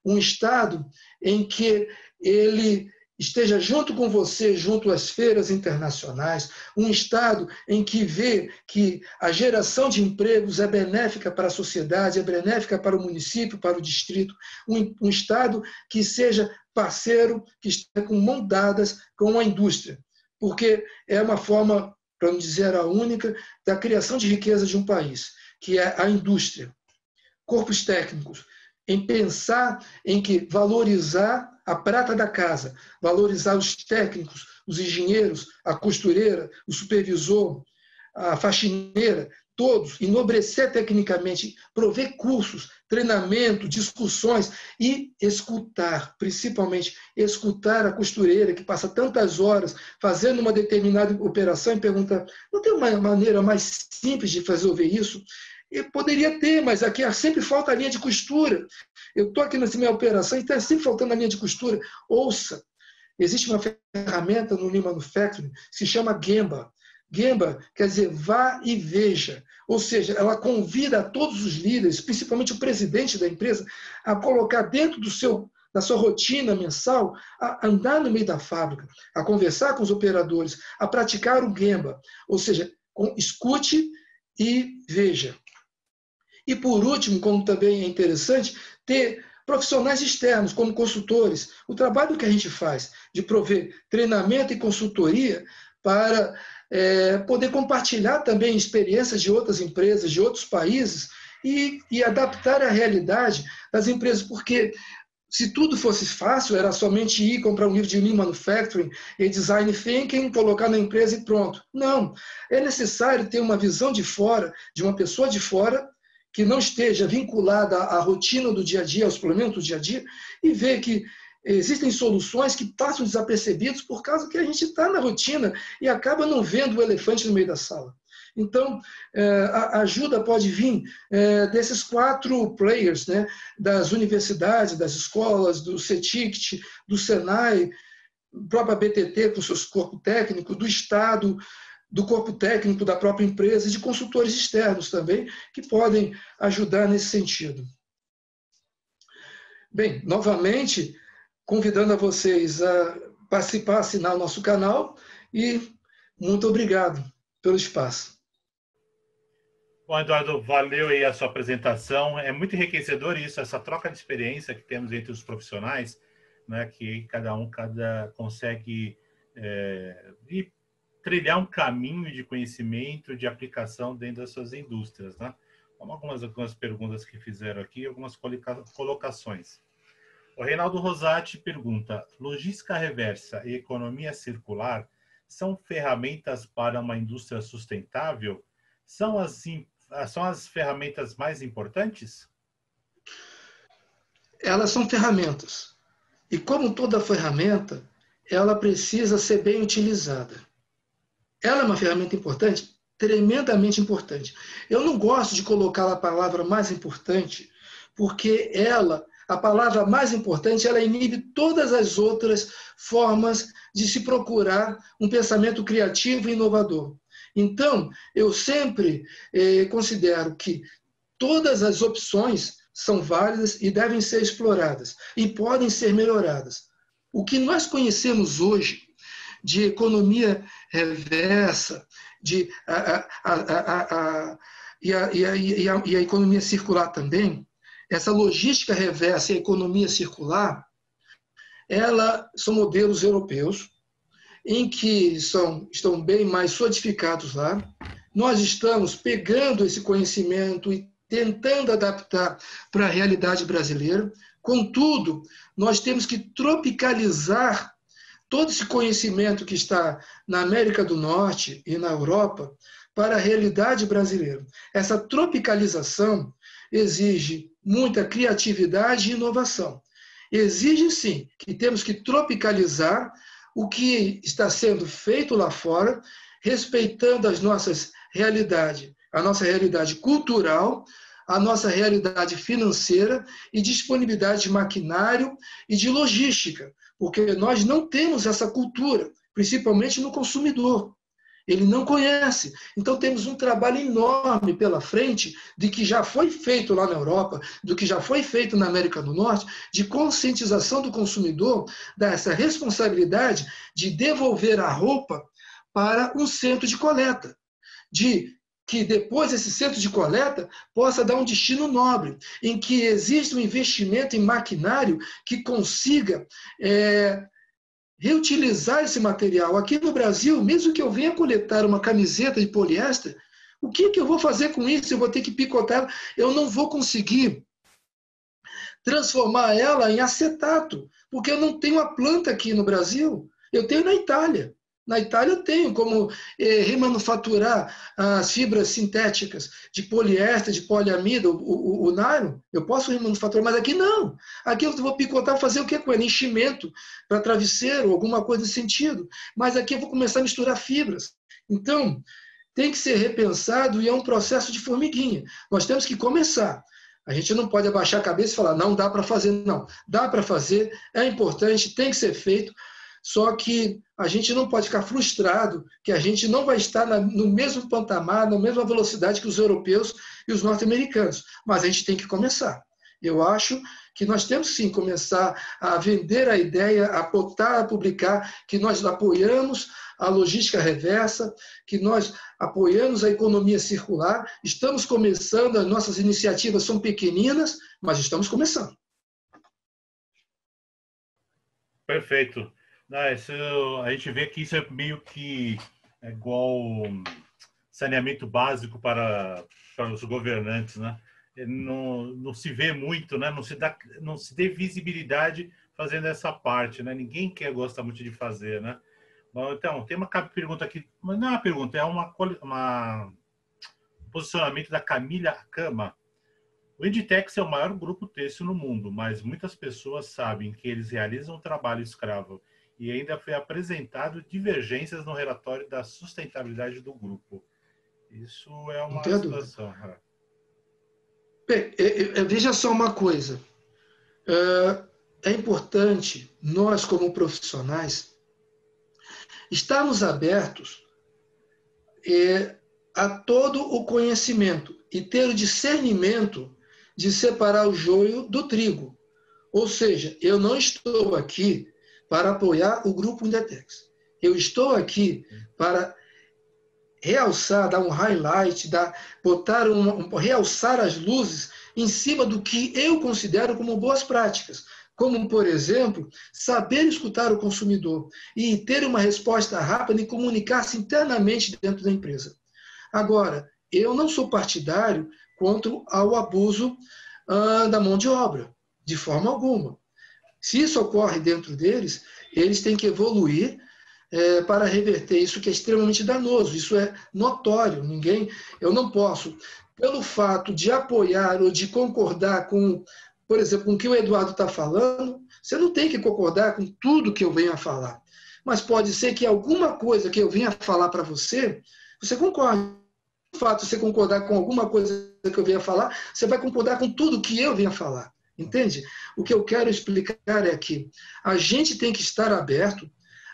um Estado em que ele esteja junto com você, junto às feiras internacionais, um Estado em que vê que a geração de empregos é benéfica para a sociedade, é benéfica para o município, para o distrito, um Estado que seja parceiro, que esteja com mãos dadas com a indústria, porque é uma forma, para não dizer a única, da criação de riqueza de um país, que é a indústria. Corpos técnicos, em pensar em que valorizar a prata da casa, valorizar os técnicos, os engenheiros, a costureira, o supervisor, a faxineira, todos, enobrecer tecnicamente, prover cursos, treinamento, discussões e escutar, principalmente escutar a costureira que passa tantas horas fazendo uma determinada operação e pergunta, não tem uma maneira mais simples de resolver isso? Eu poderia ter, mas aqui sempre falta a linha de costura. Eu estou aqui nessa minha operação e está sempre faltando a linha de costura. Ouça, existe uma ferramenta no Lean Manufacturing que se chama Gemba. Gemba quer dizer vá e veja. Ou seja, ela convida a todos os líderes, principalmente o presidente da empresa, a colocar dentro da sua rotina mensal, a andar no meio da fábrica, a conversar com os operadores, a praticar o Gemba. Ou seja, escute e veja. E, por último, como também é interessante, ter profissionais externos, como consultores. O trabalho que a gente faz de prover treinamento e consultoria para poder compartilhar também experiências de outras empresas, de outros países, e adaptar a realidade das empresas, porque se tudo fosse fácil, era somente ir comprar um livro de Lean Manufacturing e Design Thinking, colocar na empresa e pronto. Não, é necessário ter uma visão de fora, de uma pessoa de fora, que não esteja vinculada à rotina do dia a dia, aos problemas do dia a dia, e ver que existem soluções que passam desapercebidas por causa que a gente está na rotina e acaba não vendo o elefante no meio da sala. Então, a ajuda pode vir desses 4 players, né, das universidades, das escolas, do CETICT, do SENAI, própria BTT com seus corpos técnicos, do Estado, do corpo técnico da própria empresa e de consultores externos também, que podem ajudar nesse sentido. Bem, novamente, convidando a vocês a participar, assinar o nosso canal e muito obrigado pelo espaço. Bom, Eduardo, valeu aí a sua apresentação. É muito enriquecedor isso, essa troca de experiência que temos entre os profissionais, né, que cada consegue ir trilhar um caminho de conhecimento, de aplicação dentro das suas indústrias, né? Vamos algumas perguntas que fizeram aqui, algumas colocações. O Reinaldo Rosati pergunta: logística reversa e economia circular são ferramentas para uma indústria sustentável? São as ferramentas mais importantes? Elas são ferramentas. E como toda ferramenta, ela precisa ser bem utilizada. Ela é uma ferramenta importante? Tremendamente importante. Eu não gosto de colocar a palavra mais importante, porque a palavra mais importante, ela inibe todas as outras formas de se procurar um pensamento criativo e inovador. Então, eu sempre considero que todas as opções são válidas e devem ser exploradas e podem ser melhoradas. O que nós conhecemos hoje de economia reversa, e a economia circular também, essa logística reversa e a economia circular, são modelos europeus, em que estão bem mais solidificados lá. Nós estamos pegando esse conhecimento e tentando adaptar para a realidade brasileira. Contudo, nós temos que tropicalizar todo esse conhecimento que está na América do Norte e na Europa para a realidade brasileira. Essa tropicalização exige muita criatividade e inovação. Exige, sim, que temos que tropicalizar o que está sendo feito lá fora, respeitando as nossas realidades, a nossa realidade cultural, a nossa realidade financeira e disponibilidade de maquinário e de logística, porque nós não temos essa cultura, principalmente no consumidor. Ele não conhece. Então temos um trabalho enorme pela frente de que já foi feito lá na Europa, do que já foi feito na América do Norte, de conscientização do consumidor dessa responsabilidade de devolver a roupa para um centro de coleta, de que depois esse centro de coleta possa dar um destino nobre, em que exista um investimento em maquinário que consiga reutilizar esse material. Aqui no Brasil, mesmo que eu venha coletar uma camiseta de poliéster, o que eu vou fazer com isso? Eu vou ter que picotar, eu não vou conseguir transformar ela em acetato, porque eu não tenho a planta aqui no Brasil, eu tenho na Itália. Na Itália eu tenho como remanufaturar as fibras sintéticas de poliéster, de poliamida, o nylon. Eu posso remanufaturar, mas aqui não. Aqui eu vou picotar, fazer o que com ele? Enchimento para travesseiro, alguma coisa nesse sentido. Mas aqui eu vou começar a misturar fibras. Então, tem que ser repensado e é um processo de formiguinha. Nós temos que começar. A gente não pode abaixar a cabeça e falar, não dá para fazer. Não, dá para fazer, é importante, tem que ser feito. Só que a gente não pode ficar frustrado que a gente não vai estar no mesmo patamar, na mesma velocidade que os europeus e os norte-americanos. Mas a gente tem que começar. Eu acho que nós temos sim começar a vender a ideia, a botar, a publicar, que nós apoiamos a logística reversa, que nós apoiamos a economia circular. Estamos começando, as nossas iniciativas são pequeninas, mas estamos começando. Perfeito. A gente vê que isso é meio que igual saneamento básico para os governantes, né? Não se vê muito, né? Não se dê visibilidade fazendo essa parte, né? Ninguém gosta muito de fazer, né? Bom, então, tem uma pergunta aqui, mas não é uma pergunta, é um posicionamento da Camila Cama. O Inditex é o maior grupo têxtil no mundo, mas muitas pessoas sabem que eles realizam um trabalho escravo e ainda foi apresentado divergências no relatório da sustentabilidade do grupo. Isso é uma situação. Bem, veja só uma coisa. É importante, nós como profissionais, estarmos abertos a todo o conhecimento e ter o discernimento de separar o joio do trigo. Ou seja, eu não estou aqui para apoiar o grupo Indetex. Eu estou aqui para realçar, dar um highlight, realçar as luzes em cima do que eu considero como boas práticas, como, por exemplo, saber escutar o consumidor e ter uma resposta rápida e comunicar-se internamente dentro da empresa. Agora, eu não sou partidário contra o abuso da mão de obra, de forma alguma. Se isso ocorre dentro deles, eles têm que evoluir para reverter isso, que é extremamente danoso. Isso é notório. Eu não posso, pelo fato de apoiar ou de concordar com, por exemplo, com o que o Eduardo está falando, você não tem que concordar com tudo que eu venho a falar. Mas pode ser que alguma coisa que eu venha a falar para você, você concorde. O fato de você concordar com alguma coisa que eu venha a falar, você vai concordar com tudo que eu venha a falar. Entende? O que eu quero explicar é que a gente tem que estar aberto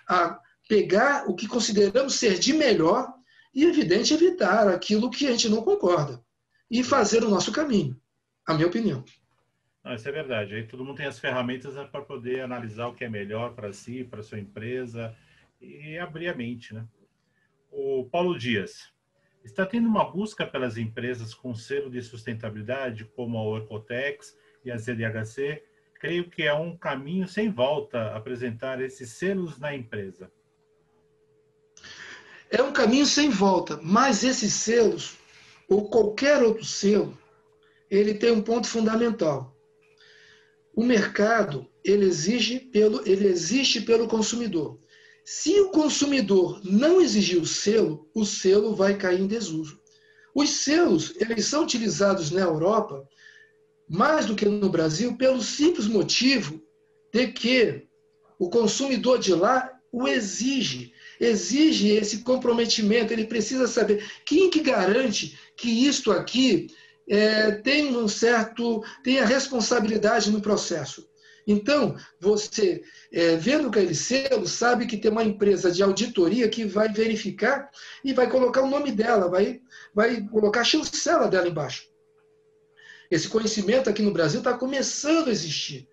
a pegar o que consideramos ser de melhor e, evidente, evitar aquilo que a gente não concorda e fazer o nosso caminho, a minha opinião. Não, isso é verdade. Aí todo mundo tem as ferramentas para poder analisar o que é melhor para si, para sua empresa e abrir a mente, né? O Paulo Dias, está tendo uma busca pelas empresas com selo de sustentabilidade, como a Oecotex e a ZDHC? Creio que é um caminho sem volta apresentar esses selos na empresa. É um caminho sem volta, mas esses selos, ou qualquer outro selo, ele tem um ponto fundamental. O mercado, ele existe pelo consumidor. Se o consumidor não exigir o selo vai cair em desuso. Os selos, eles são utilizados na Europa, mais do que no Brasil, pelo simples motivo de que o consumidor de lá o exige esse comprometimento, ele precisa saber quem que garante que isto aqui tem a responsabilidade no processo. Então, você, vendo aquele selo, sabe que tem uma empresa de auditoria que vai verificar e vai colocar o nome dela, vai colocar a chancela dela embaixo. Esse conhecimento aqui no Brasil está começando a existir.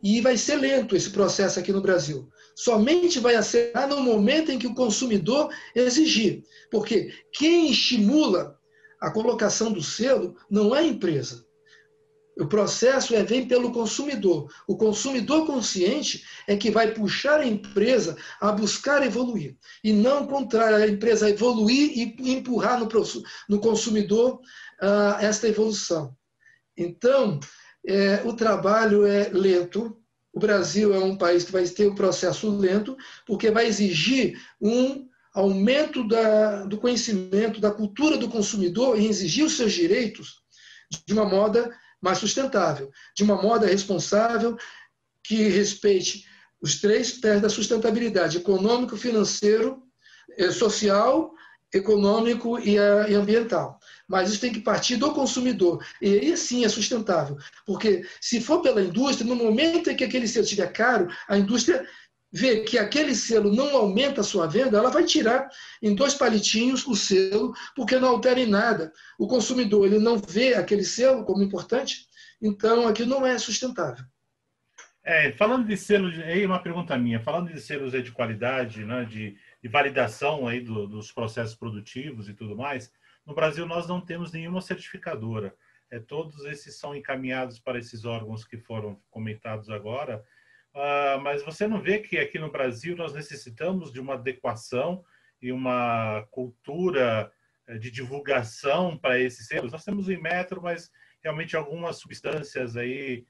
E vai ser lento esse processo aqui no Brasil. Somente vai acelerar no momento em que o consumidor exigir. Porque quem estimula a colocação do selo não é a empresa. O processo vem pelo consumidor. O consumidor consciente é que vai puxar a empresa a buscar evoluir. E não o contrário, a empresa evoluir e empurrar no consumidor esta evolução. Então, o trabalho é lento. O Brasil é um país que vai ter um processo lento, porque vai exigir um aumento do conhecimento, da cultura do consumidor em exigir os seus direitos de uma moda mais sustentável, de uma moda responsável, que respeite os 3 pés da sustentabilidade: econômico, financeiro, social, econômico e ambiental. Mas isso tem que partir do consumidor. E aí sim é sustentável. Porque se for pela indústria, no momento em que aquele selo estiver caro, a indústria vê que aquele selo não aumenta a sua venda, ela vai tirar em 2 palitinhos o selo, porque não altera em nada. O consumidor ele não vê aquele selo como importante, então aquilo não é sustentável. Falando de selos, aí uma pergunta minha, falando de selos de qualidade, né, de validação aí dos processos produtivos e tudo mais, no Brasil nós não temos nenhuma certificadora. Todos esses são encaminhados para esses órgãos que foram comentados agora, mas você não vê que aqui no Brasil nós necessitamos de uma adequação e uma cultura de divulgação para esses selos? Nós temos o Inmetro, mas realmente algumas substâncias aí,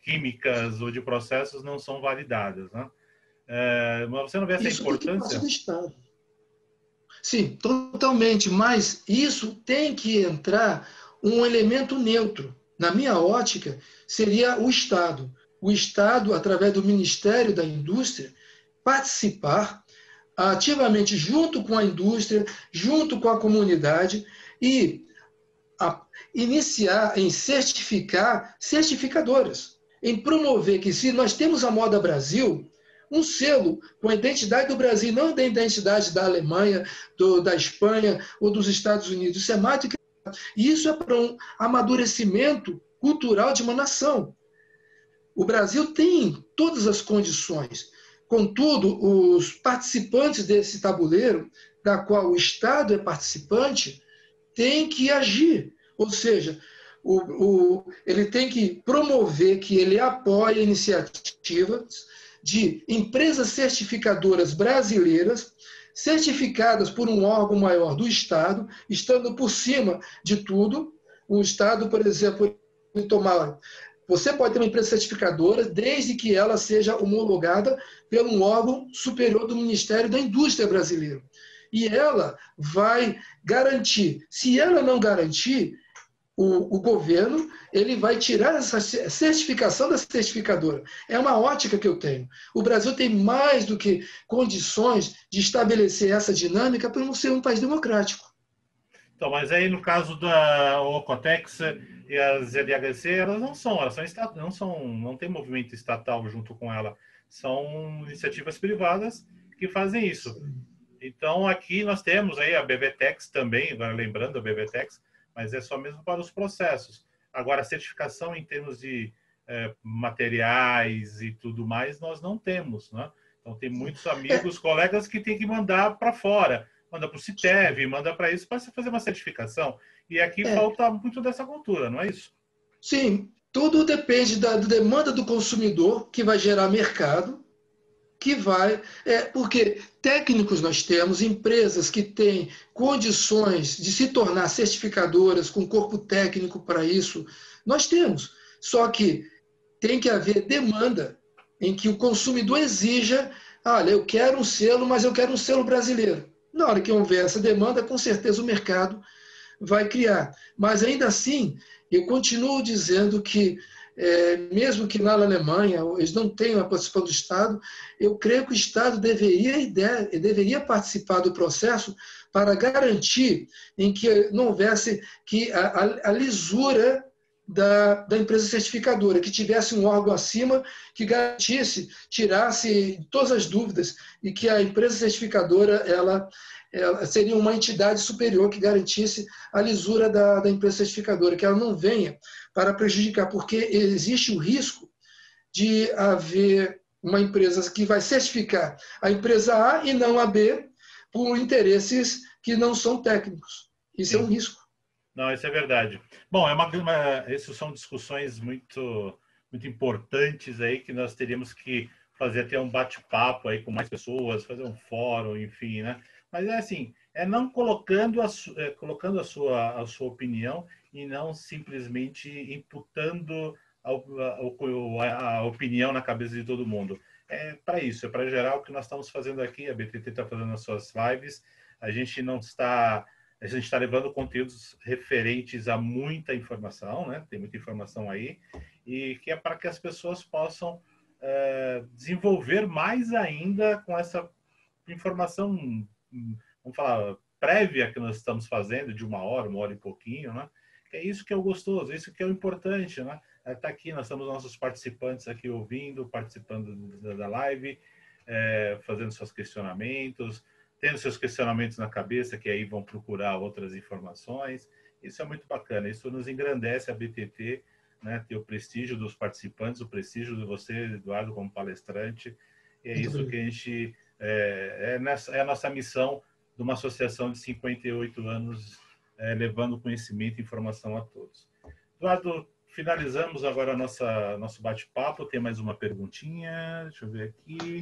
químicas ou de processos não são validadas, né? Mas você não vê essa importância? Do Estado. Sim, totalmente, mas isso tem que entrar um elemento neutro. Na minha ótica, seria o Estado. O Estado, através do Ministério da Indústria, participar ativamente junto com a indústria, junto com a comunidade e iniciar em certificar certificadoras, em promover que, se nós temos a Moda Brasil, um selo com a identidade do Brasil, não da identidade da Alemanha, da Espanha ou dos Estados Unidos. Isso é mais do que... E isso é para um amadurecimento cultural de uma nação. O Brasil tem todas as condições. Contudo, os participantes desse tabuleiro, da qual o Estado é participante, têm que agir. Ou seja, ele tem que promover que ele apoie iniciativas de empresas certificadoras brasileiras, certificadas por um órgão maior do Estado, estando por cima de tudo. O Estado, por exemplo, você pode ter uma empresa certificadora desde que ela seja homologada por um órgão superior do Ministério da Indústria brasileiro. E ela vai garantir. Se ela não garantir, o governo ele vai tirar essa certificação da certificadora. É uma ótica que eu tenho. O Brasil tem mais do que condições de estabelecer essa dinâmica para não ser um país democrático. Então, mas aí no caso da Ocotex e as ZDHC, elas não tem movimento estatal junto com ela. São iniciativas privadas que fazem isso. Então, aqui nós temos aí a BBTEX também, agora lembrando a BBTEX, mas é só mesmo para os processos. Agora, a certificação em termos de materiais e tudo mais, nós não temos, né? Então, tem muitos amigos, colegas que tem que mandar para fora. Manda para o CITEV, manda para isso, para fazer uma certificação. E aqui falta muito dessa cultura, não é isso? Sim, tudo depende da demanda do consumidor, que vai gerar mercado, que vai... porque técnicos nós temos, empresas que têm condições de se tornar certificadoras, com corpo técnico para isso, nós temos. Só que tem que haver demanda em que o consumidor exija, olha, eu quero um selo, mas eu quero um selo brasileiro. Na hora que houver essa demanda, com certeza o mercado vai criar. Mas ainda assim, eu continuo dizendo que mesmo que na Alemanha eles não tenham a participação do Estado, eu creio que o Estado deveria participar do processo para garantir em que não houvesse a lisura da empresa certificadora, que tivesse um órgão acima que garantisse, tirasse todas as dúvidas e que a empresa certificadora ela seria uma entidade superior que garantisse a lisura da empresa certificadora, que ela não venha para prejudicar, porque existe o risco de haver uma empresa que vai certificar a empresa A e não a B por interesses que não são técnicos. Isso é um risco. Não, isso é verdade. Bom, essas são discussões muito importantes aí que nós teríamos que fazer até um bate-papo aí com mais pessoas, fazer um fórum, enfim, né? Mas é assim, não colocando a sua opinião e não simplesmente imputando a opinião na cabeça de todo mundo. É para isso, é para gerar o que nós estamos fazendo aqui. A BTT está fazendo as suas lives. A gente está levando conteúdos referentes a muita informação, né? Tem muita informação aí, e que é para que as pessoas possam desenvolver mais ainda com essa informação, vamos falar, prévia que nós estamos fazendo, de uma hora e pouquinho, né? É isso que é o gostoso, é isso que é o importante, né? Tá aqui, nós temos nossos participantes aqui ouvindo, participando da live, fazendo seus questionamentos, tendo seus questionamentos na cabeça, que aí vão procurar outras informações. Isso é muito bacana, isso nos engrandece a BTT, né? Ter o prestígio dos participantes, o prestígio de você, Eduardo, como palestrante. E é muito isso bem. Que a gente... é a nossa missão de uma associação de 58 anos, levando conhecimento e informação a todos. Eduardo, finalizamos agora nosso bate-papo. Tem mais uma perguntinha, deixa eu ver aqui.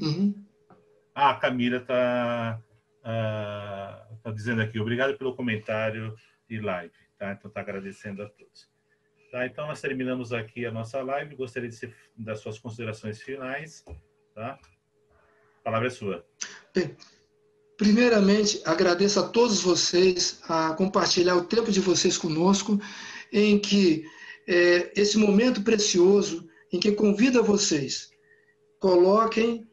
A Camila está dizendo aqui, obrigado pelo comentário e live, tá? Então está agradecendo a todos. Tá? Então nós terminamos aqui a nossa live, gostaria das suas considerações finais, tá? A palavra é sua. Bem, primeiramente, agradeço a todos vocês a compartilhar o tempo de vocês conosco, em que esse momento precioso, em que convido a vocês, coloquem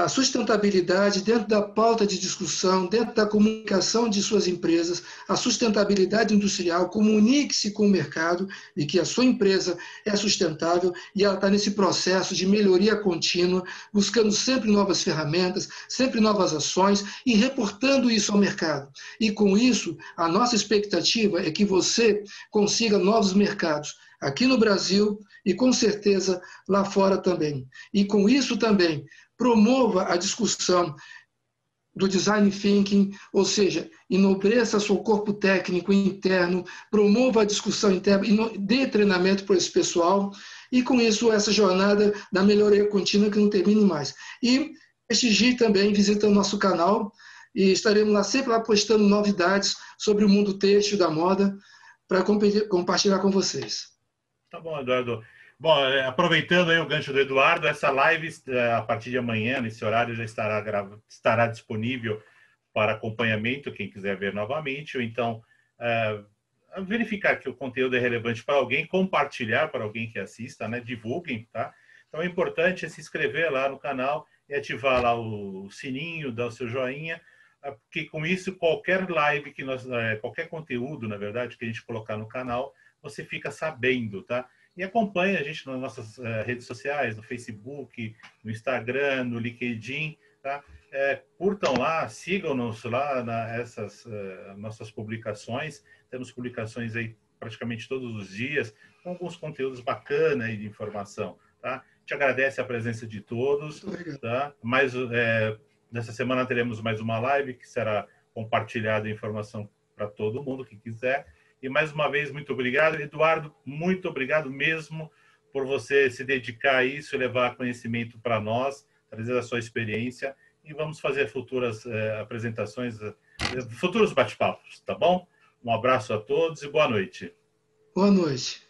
a sustentabilidade dentro da pauta de discussão, dentro da comunicação de suas empresas, a sustentabilidade industrial, comunique-se com o mercado e que a sua empresa é sustentável e ela está nesse processo de melhoria contínua, buscando sempre novas ferramentas, sempre novas ações e reportando isso ao mercado. E com isso, a nossa expectativa é que você consiga novos mercados aqui no Brasil e com certeza lá fora também. E com isso também promova a discussão do design thinking, ou seja, enobreça seu corpo técnico interno, promova a discussão interna, dê treinamento para esse pessoal, e com isso essa jornada da melhoria contínua que não termine mais. E prestigie também, visita o nosso canal, e estaremos lá sempre lá postando novidades sobre o mundo têxtil da moda, para compartilhar com vocês. Tá bom, Eduardo. Bom, aproveitando aí o gancho do Eduardo, essa live, a partir de amanhã, nesse horário, já estará disponível para acompanhamento, quem quiser ver novamente, ou então verificar que o conteúdo é relevante para alguém, compartilhar para alguém que assista, né? Divulguem, tá? Então é importante se inscrever lá no canal e ativar lá o sininho, dar o seu joinha, porque com isso qualquer live que qualquer conteúdo, na verdade, que a gente colocar no canal, você fica sabendo, tá? E acompanha a gente nas nossas redes sociais, no Facebook, no Instagram, no LinkedIn, tá? Curtam lá, sigam-nos lá nessas nossas publicações. Temos publicações aí praticamente todos os dias, com alguns conteúdos bacanas aí de informação, tá? Te agradece a presença de todos, tá? Mas nessa semana teremos mais uma live que será compartilhada a informação para todo mundo que quiser. E mais uma vez, muito obrigado. Eduardo, muito obrigado mesmo por você se dedicar a isso e levar conhecimento para nós, trazer a sua experiência. E vamos fazer futuras apresentações, futuros bate-papos, tá bom? Um abraço a todos e boa noite. Boa noite.